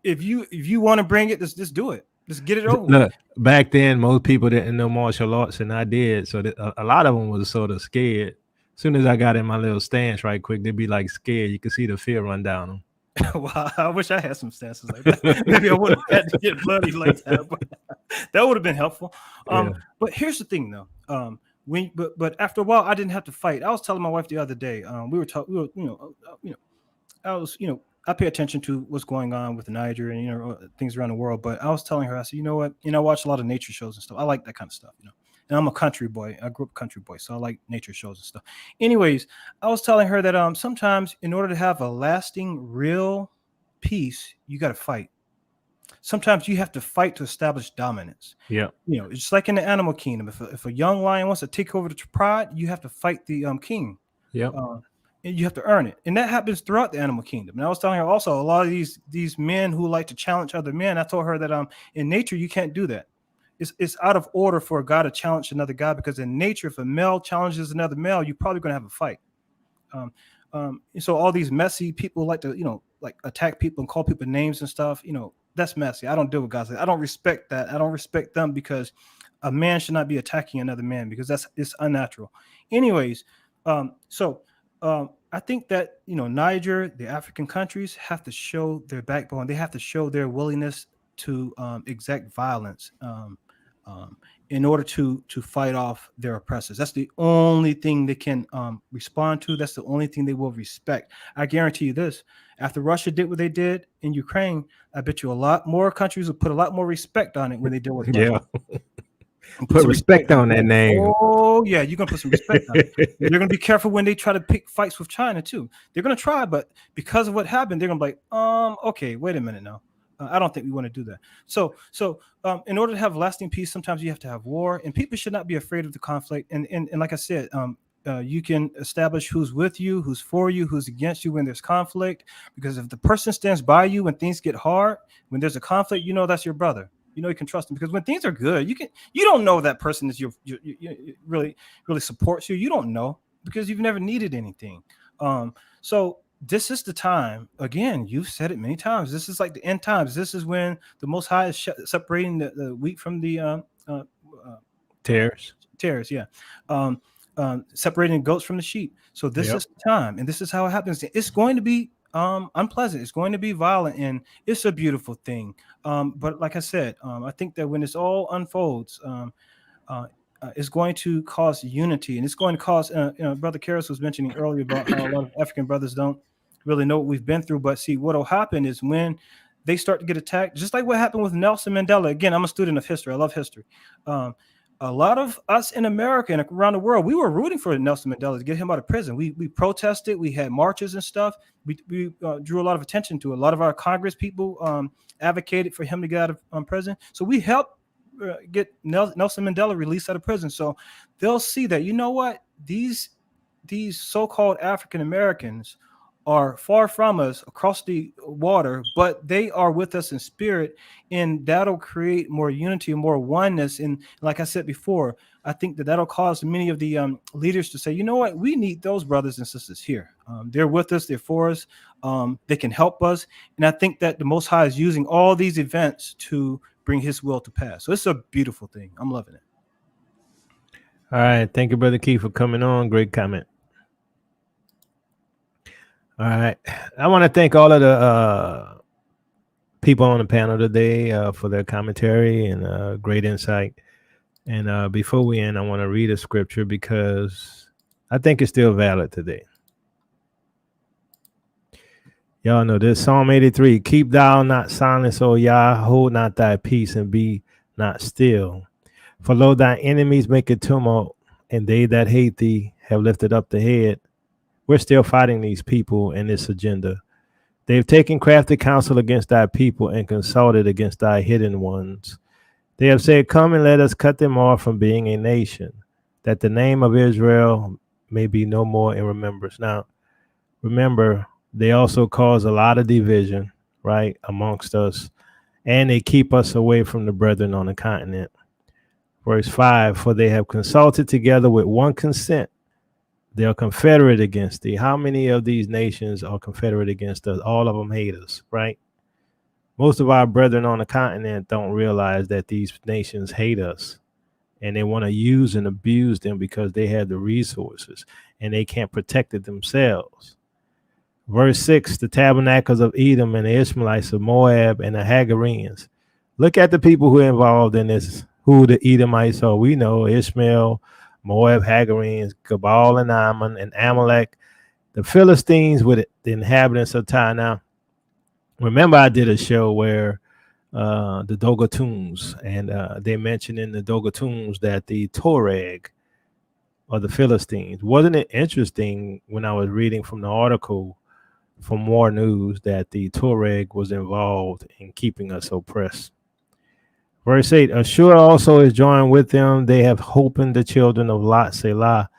if you want to bring it, just do it. Just get it over with. Back then, most people didn't know martial arts, and I did. So a lot of them was sort of scared. As soon as I got in my little stance right quick, they'd be like scared. You could see the fear run down them. Well, I wish I had some stances like that. Maybe I wouldn't have had to get bloody like that. But that would have been helpful. But here's the thing, though. But after a while, I didn't have to fight. I was telling my wife the other day. We were talking. I pay attention to what's going on with Niger and things around the world. But I was telling her, I said, you know what? I watch a lot of nature shows and stuff. I like that kind of stuff. And I'm a country boy. I grew up country boy, so I like nature shows and stuff. Anyways, I was telling her that sometimes in order to have a lasting, real peace, you got to fight. sometimes you have to fight to establish dominance. Yeah. It's like in the animal kingdom. If a young lion wants to take over the pride, you have to fight the king. Yeah. And you have to earn it. And that happens throughout the animal kingdom. And I was telling her also, a lot of these men who like to challenge other men, I told her that in nature, you can't do that. It's out of order for a guy to challenge another guy, because in nature, if a male challenges another male, you're probably going to have a fight. So all these messy people like to, like attack people and call people names and stuff, that's messy. I don't deal with guys. I don't respect that. I don't respect them, because a man should not be attacking another man, because it's unnatural. Anyways, I think that, Niger, the African countries have to show their backbone. They have to show their willingness to exact violence in order to fight off their oppressors. That's the only thing they can respond to. That's the only thing they will respect. I guarantee you this. After Russia did what they did in Ukraine, I bet you a lot more countries will put a lot more respect on it when they deal with Russia. Yeah. Put respect on that name. Oh, yeah, you're going to put some respect on it. They're going to be careful when they try to pick fights with China, too. They're going to try, but because of what happened, they're going to be like, okay, wait a minute now. I don't think we want to do that. So in order to have lasting peace, sometimes you have to have war, and people should not be afraid of the conflict. And like I said, you can establish who's with you, who's for you, who's against you when there's conflict, because if the person stands by you when things get hard, when there's a conflict, that's your brother. You can trust them, because when things are good, you don't know that person is your really supports you. You don't know, because you've never needed anything. So this is the time. Again, you've said it many times. This is like the end times. This is when the Most High is separating the wheat from the tares. Yeah. Separating goats from the sheep. So this is the time, and this is how it happens. It's going to be unpleasant. It's going to be violent, and it's a beautiful thing. But like I said, I think that when this all unfolds, it's going to cause unity, and it's going to cause. Brother Karras was mentioning earlier about how a lot of African brothers don't really know what we've been through. But see, what'll happen is when they start to get attacked, just like what happened with Nelson Mandela. Again, I'm a student of history. I love history. A lot of us in America and around the world, we were rooting for Nelson Mandela to get him out of prison. We protested. We had marches and stuff. We drew a lot of attention to it. A lot of our Congress people advocated for him to get out of prison. So we helped get Nelson Mandela released out of prison. So they'll see that, what, these so-called African Americans are far from us across the water, but they are with us in spirit, and that'll create more unity and more oneness. And like I said before, I think that'll cause many of the leaders to say, you know what, we need those brothers and sisters here. They're with us, they're for us, they can help us. And I think that the Most High is using all these events to bring his will to pass. So it's a beautiful thing. I'm loving it. All right. Thank you, Brother Keith, for coming on. Great comment. All right. I want to thank all of the people on the panel today for their commentary and great insight. And before we end, I want to read a scripture because I think it's still valid today. Y'all know this. Psalm 83. Keep thou not silence, O Yah. Hold not thy peace and be not still. For lo, thy enemies make a tumult, and they that hate thee have lifted up the head. We're still fighting these people and this agenda. They've taken crafty counsel against thy people and consulted against thy hidden ones. They have said, come and let us cut them off from being a nation, that the name of Israel may be no more in remembrance. Now, remember, they also cause a lot of division, right, amongst us, and they keep us away from the brethren on the continent. Verse 5, for they have consulted together with one consent. They are confederate against thee. How many of these nations are confederate against us? All of them hate us, right? Most of our brethren on the continent don't realize that these nations hate us, and they want to use and abuse them because they have the resources and they can't protect it themselves. Verse 6, the tabernacles of Edom and the Ishmaelites of Moab and the Hagarenes. Look at the people who are involved in this, who the Edomites are. We know Ishmael, Moab, Hagarenes, Gabal and Ammon, and Amalek, the Philistines with the inhabitants of Tyre. Now, remember I did a show where the Dogatuns, and they mentioned in the Dogatuns that the Toreg or the Philistines. Wasn't it interesting when I was reading from the article for more news that the Tuareg was involved in keeping us oppressed. Verse 8, Ashur also is joined with them. They have holpen the children of Lot, Selah,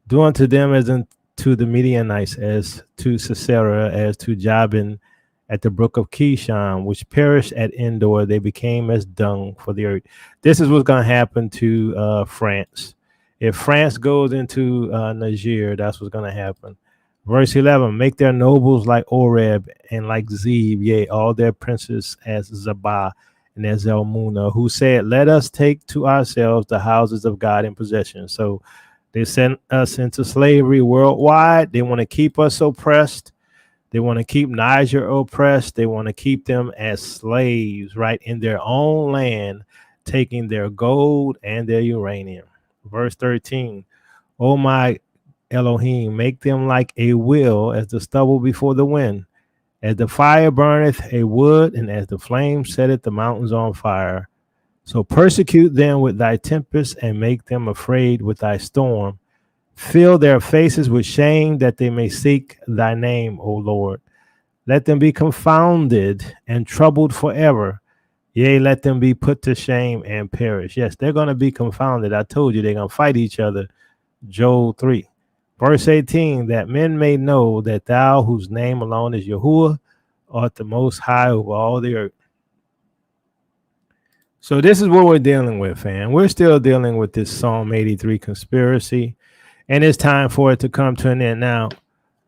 do unto them as unto the Midianites, as to Sisera, as to Jabin at the brook of Kishon, which perished at Endor. They became as dung for the earth. This is what's going to happen to France. If France goes into Niger, that's what's going to happen. Verse 11, make their nobles like Oreb and like Zeb, yea, all their princes as Zabah and as Zalmunna, who said, let us take to ourselves the houses of God in possession. So they sent us into slavery worldwide. They want to keep us oppressed. They want to keep Niger oppressed. They want to keep them as slaves, right, in their own land, taking their gold and their uranium. Verse 13, O my Elohim, make them like a wheel as the stubble before the wind, as the fire burneth a wood, and as the flame setteth the mountains on fire. So persecute them with thy tempest, and make them afraid with thy storm. Fill their faces with shame, that they may seek thy name, O Lord. Let them be confounded and troubled forever. Yea, let them be put to shame and perish. Yes, they're going to be confounded. I told you they're going to fight each other. Joel 3. Verse 18, that men may know that thou, whose name alone is Yahuwah, art the most high over all the earth. So this is what we're dealing with, fam. We're still dealing with this Psalm 83 conspiracy, and it's time for it to come to an end. Now,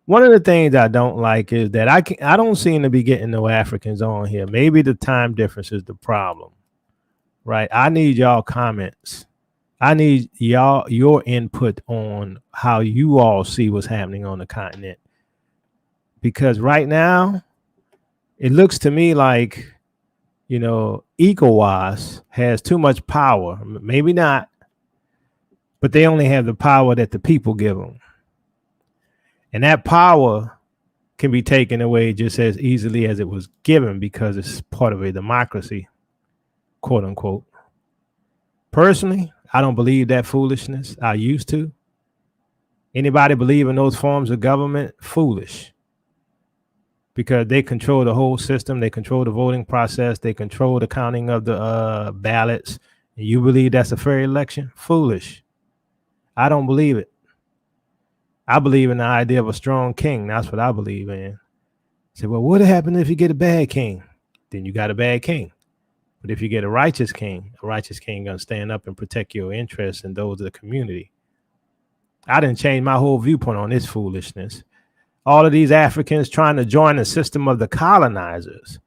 one of the things I don't like is that I don't seem to be getting no Africans on here. Maybe the time difference is the problem, right? I need y'all comments. I need your input on how you all see what's happening on the continent. Because right now, it looks to me like, you know, ECOWAS has too much power. Maybe not, but they only have the power that the people give them. And that power can be taken away just as easily as it was given, because it's part of a democracy, quote unquote. Personally, I don't believe that foolishness. I used to. Anybody believe in those forms of government? Foolish. Because they control the whole system. They control the voting process. They control the counting of the ballots. And you believe that's a fair election? Foolish. I don't believe it. I believe in the idea of a strong king. That's what I believe in. Say, well, what happened if you get a bad king? Then you got a bad king. But if you get a righteous king gonna stand up and protect your interests and those of the community. I didn't change my whole viewpoint on this foolishness. All of these Africans trying to join the system of the colonizers,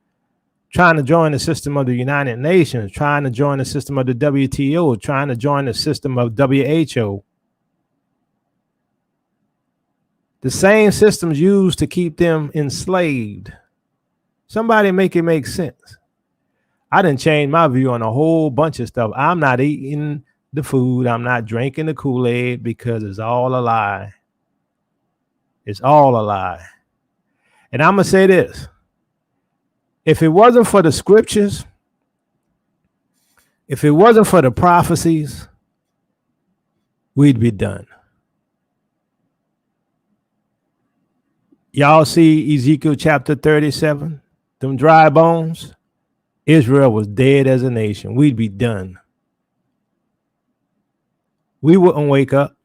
trying to join the system of the United Nations, trying to join the system of the WTO, trying to join the system of WHO. The same systems used to keep them enslaved. Somebody make it make sense. I didn't change my view on a whole bunch of stuff. I'm not eating the food. I'm not drinking the Kool-Aid, because it's all a lie. It's all a lie. And I'm going to say this. If it wasn't for the scriptures, if it wasn't for the prophecies, we'd be done. Y'all see Ezekiel chapter 37? Them dry bones? Israel was dead as a nation. We'd be done. We wouldn't wake up.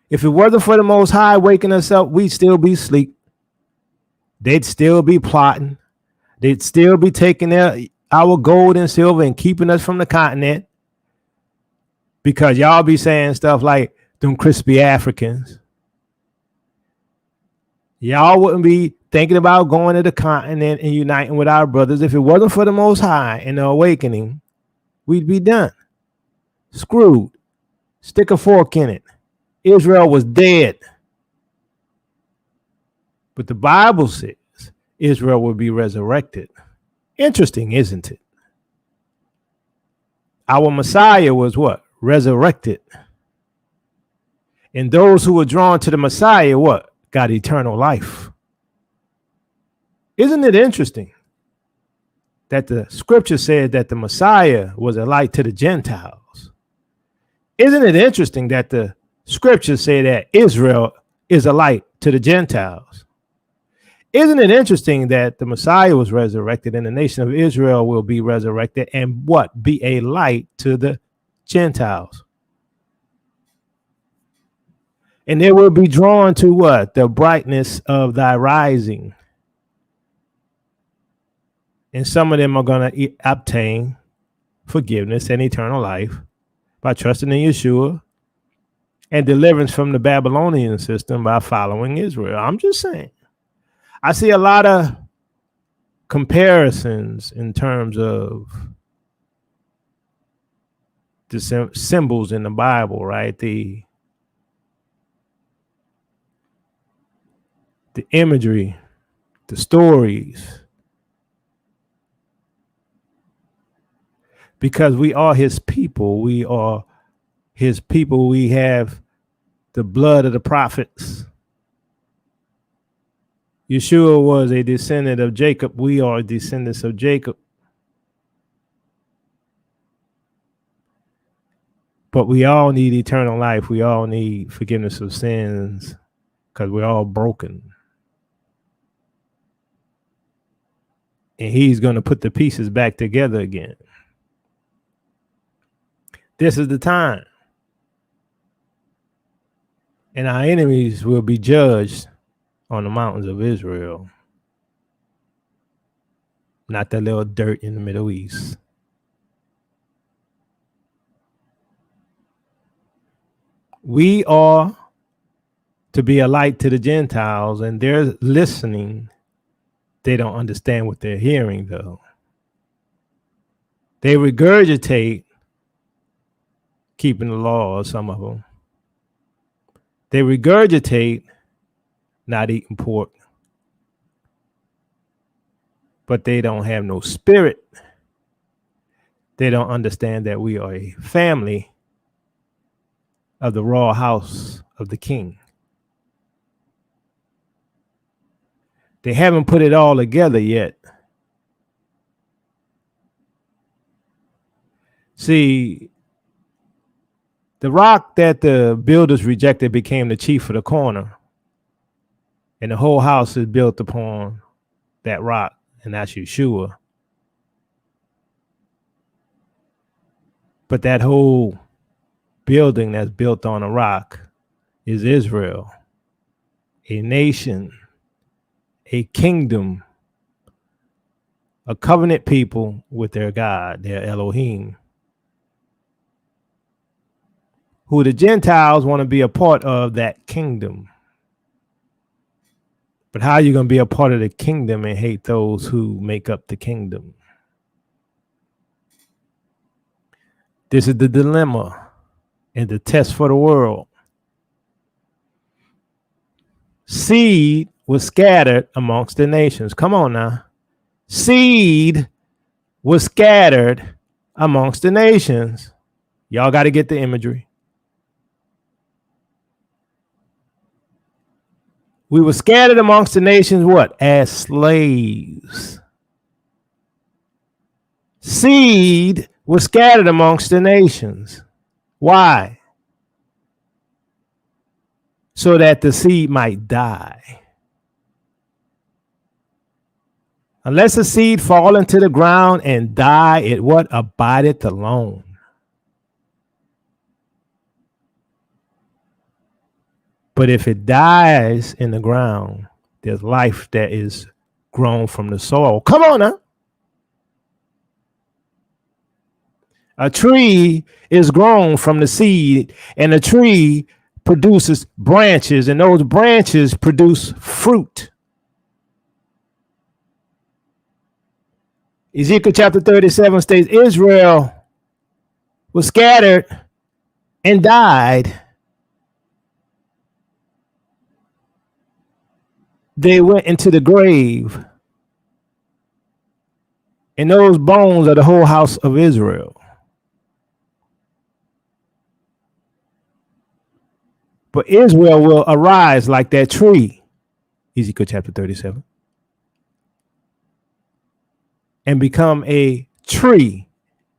If it wasn't for the Most High waking us up, we'd still be asleep. They'd still be plotting. They'd still be taking our gold and silver and keeping us from the continent, because y'all be saying stuff like them crispy Africans. Y'all wouldn't be thinking about going to the continent and uniting with our brothers. If it wasn't for the Most High and the awakening, we'd be done. Screwed. Stick a fork in it. Israel was dead. But the Bible says Israel will be resurrected. Interesting, isn't it? Our Messiah was what? Resurrected. And those who were drawn to the Messiah, what? Got eternal life. Isn't it interesting that the scripture said that the Messiah was a light to the Gentiles? Isn't it interesting that the scriptures say that Israel is a light to the Gentiles? Isn't it interesting that the Messiah was resurrected and the nation of Israel will be resurrected and what? Be a light to the Gentiles. And they will be drawn to what? The brightness of thy rising. And some of them are going to obtain forgiveness and eternal life by trusting in Yeshua, and deliverance from the Babylonian system by following Israel. I'm just saying. I see a lot of comparisons in terms of the symbols in the Bible, right? The imagery, the stories. Because we are his people. We are his people. We have the blood of the prophets. Yeshua was a descendant of Jacob. We are descendants of Jacob. But we all need eternal life. We all need forgiveness of sins because we're all broken. And he's going to put the pieces back together again. This is the time. And our enemies will be judged on the mountains of Israel. Not that little dirt in the Middle East. We are to be a light to the Gentiles, and they're listening. They don't understand what they're hearing, though. They regurgitate keeping the law, some of them. They regurgitate not eating pork. But they don't have no spirit. They don't understand that we are a family of the royal house of the king. They haven't put it all together yet. See, the rock that the builders rejected became the chief of the corner. And the whole house is built upon that rock, and that's Yeshua. But that whole building that's built on a rock is Israel, a nation, a kingdom, a covenant people with their God, their Elohim, who the Gentiles want to be a part of that kingdom. But how are you going to be a part of the kingdom and hate those who make up the kingdom? This is the dilemma and the test for the world. Seed was scattered amongst the nations. Come on now. Seed was scattered amongst the nations. Y'all got to get the imagery. We were scattered amongst the nations, what? As slaves. Seed was scattered amongst the nations. Why? So that the seed might die. Unless the seed fall into the ground and die, it what? Abideth alone. But if it dies in the ground, there's life that is grown from the soil. Come on now. A tree is grown from the seed, and a tree produces branches, and those branches produce fruit. Ezekiel chapter 37 states Israel was scattered and died. They went into the grave, and those bones are the whole house of Israel. But Israel will arise like that tree, Ezekiel chapter 37, and become a tree,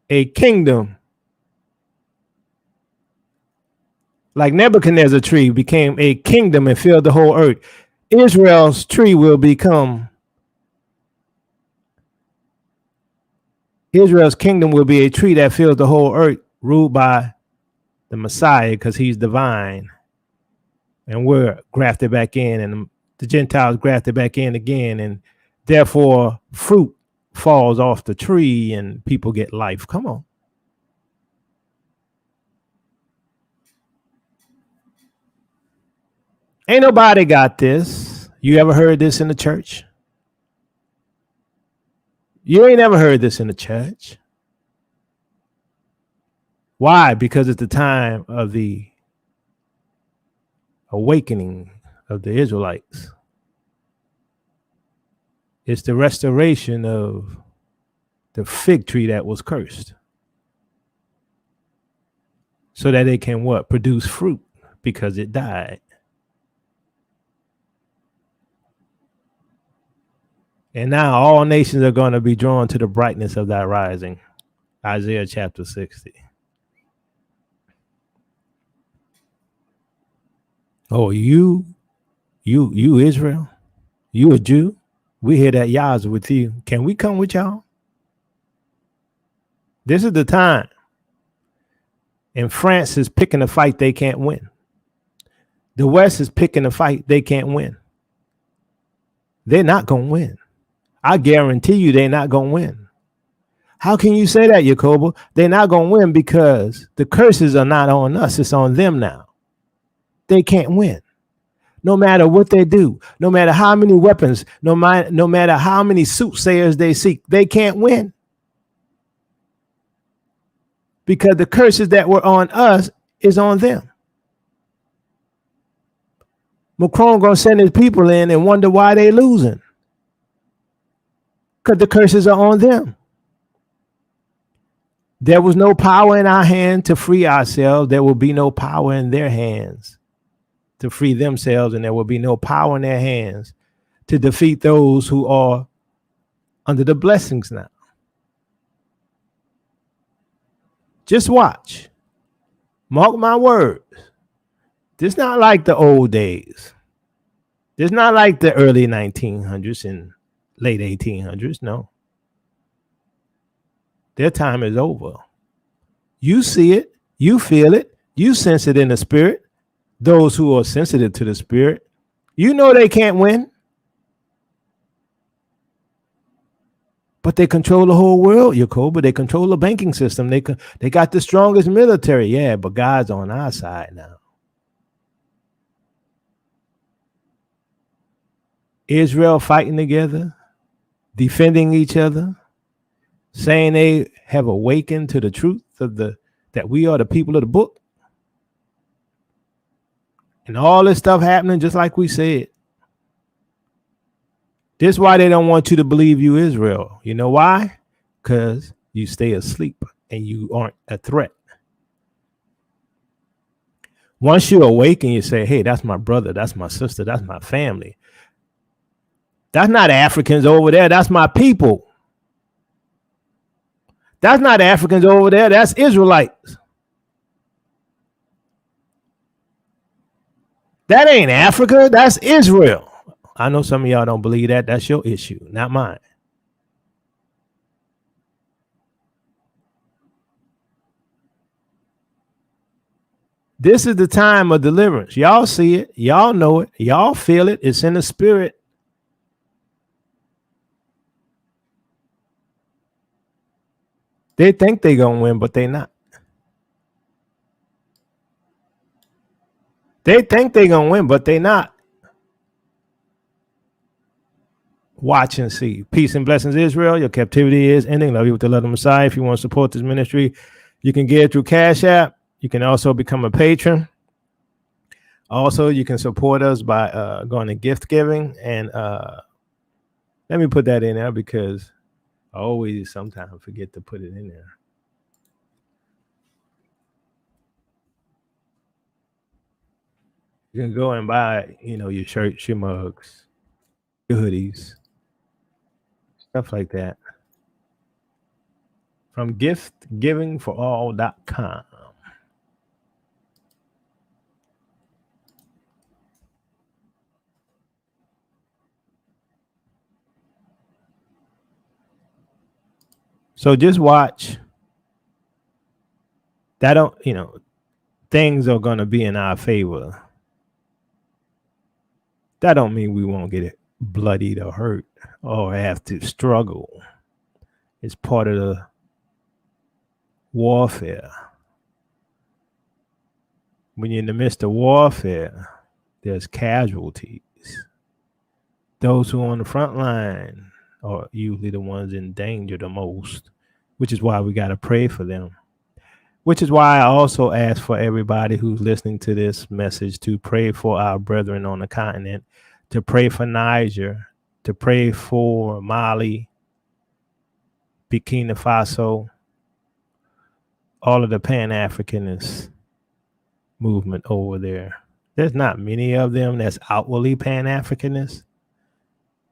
a kingdom. Like Nebuchadnezzar tree became a kingdom and filled the whole earth. Israel's tree will become, Israel's kingdom will be a tree that fills the whole earth, ruled by the Messiah, because he's divine. And we're grafted back in, and the Gentiles grafted back in again, and therefore fruit falls off the tree and people get life. Come on. Ain't nobody got this. You ever heard this in the church? You ain't never heard this in the church. Why? Because it's the time of the awakening of the Israelites. It's the restoration of the fig tree that was cursed, so that it can what? Produce fruit, because it died. And now all nations are going to be drawn to the brightness of thy rising. Isaiah chapter 60. Oh, you Israel, you a Jew? We hear that Yah's with you. Can we come with y'all? This is the time. And France is picking a fight they can't win. The West is picking a fight they can't win. They're not going to win. I guarantee you they're not going to win. How can you say that, Jacobo? They're not going to win because the curses are not on us. It's on them now. They can't win. No matter what they do, no matter how many weapons, no matter how many soothsayers they seek, they can't win. Because the curses that were on us is on them. Macron going to send his people in and wonder why they losing. Because the curses are on them. There was no power in our hand to free ourselves. There will be no power in their hands to free themselves, and there will be no power in their hands to defeat those who are under the blessings now. Just watch. Mark my words. This is not like the old days. This is not like the early 1900s and late 1800s. No. Their time is over. You see it. You feel it. You sense it in the spirit. Those who are sensitive to the spirit, you know they can't win. But they control the whole world, Jacob. They control the banking system. They got the strongest military. Yeah, but God's on our side now. Israel fighting together, defending each other, saying they have awakened to the truth of that we are the people of the book. And all this stuff happening just like we said. This is why they don't want you to believe you Israel. You know why? Because you stay asleep and you aren't a threat. Once you awaken, you say, hey, that's my brother, that's my sister, that's my family. That's not Africans over there, that's my people. That's not Africans over there, that's Israelites. That ain't Africa, that's Israel. I know some of y'all don't believe that. That's your issue, not mine. This is the time of deliverance. Y'all see it. Y'all know it. Y'all feel it. It's in the spirit. They think they're going to win, but they're not. They think they're going to win, but they're not. Watch and see. Peace and blessings, Israel. Your captivity is ending. Love you with the love of the Messiah. If you want to support this ministry, you can get it through Cash App. You can also become a patron. Also, you can support us by going to gift giving. And let me put that in there because I always sometimes forget to put it in there. You can go and buy, your shirts, your mugs, your hoodies, stuff like that. From giftgivingforall.com. So just watch. That don't, you know, things are going to be in our favor. That don't mean we won't get bloodied or hurt or have to struggle. It's part of the warfare. When you're in the midst of warfare, there's casualties. Those who are on the front line are usually the ones in danger the most, which is why we got to pray for them. Which is why I also ask for everybody who's listening to this message to pray for our brethren on the continent, to pray for Niger, to pray for Mali, Burkina Faso, all of the Pan-Africanist movement over there. There's not many of them that's outwardly Pan-Africanist,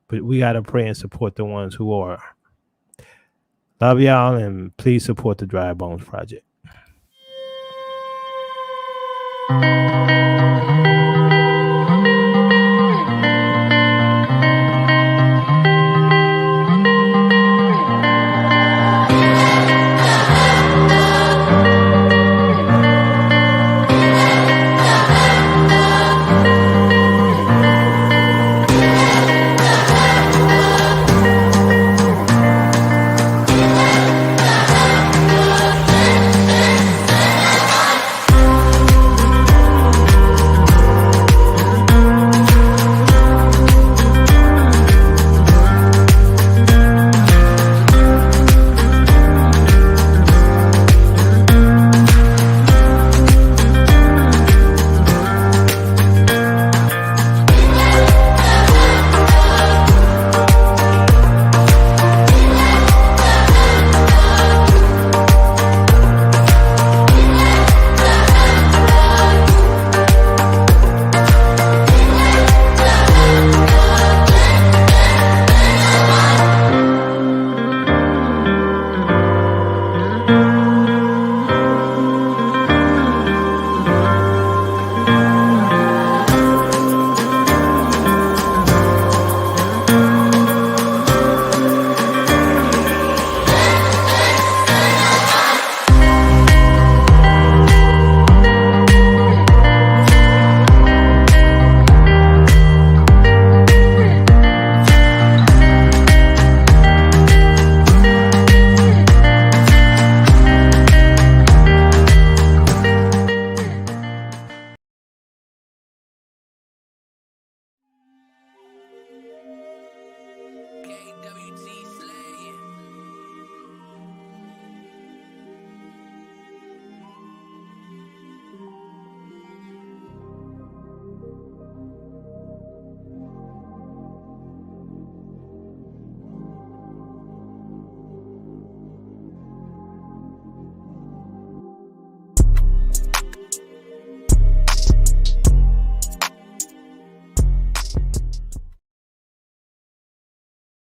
but we got to pray and support the ones who are. Love y'all, and please support the Dry Bones Project.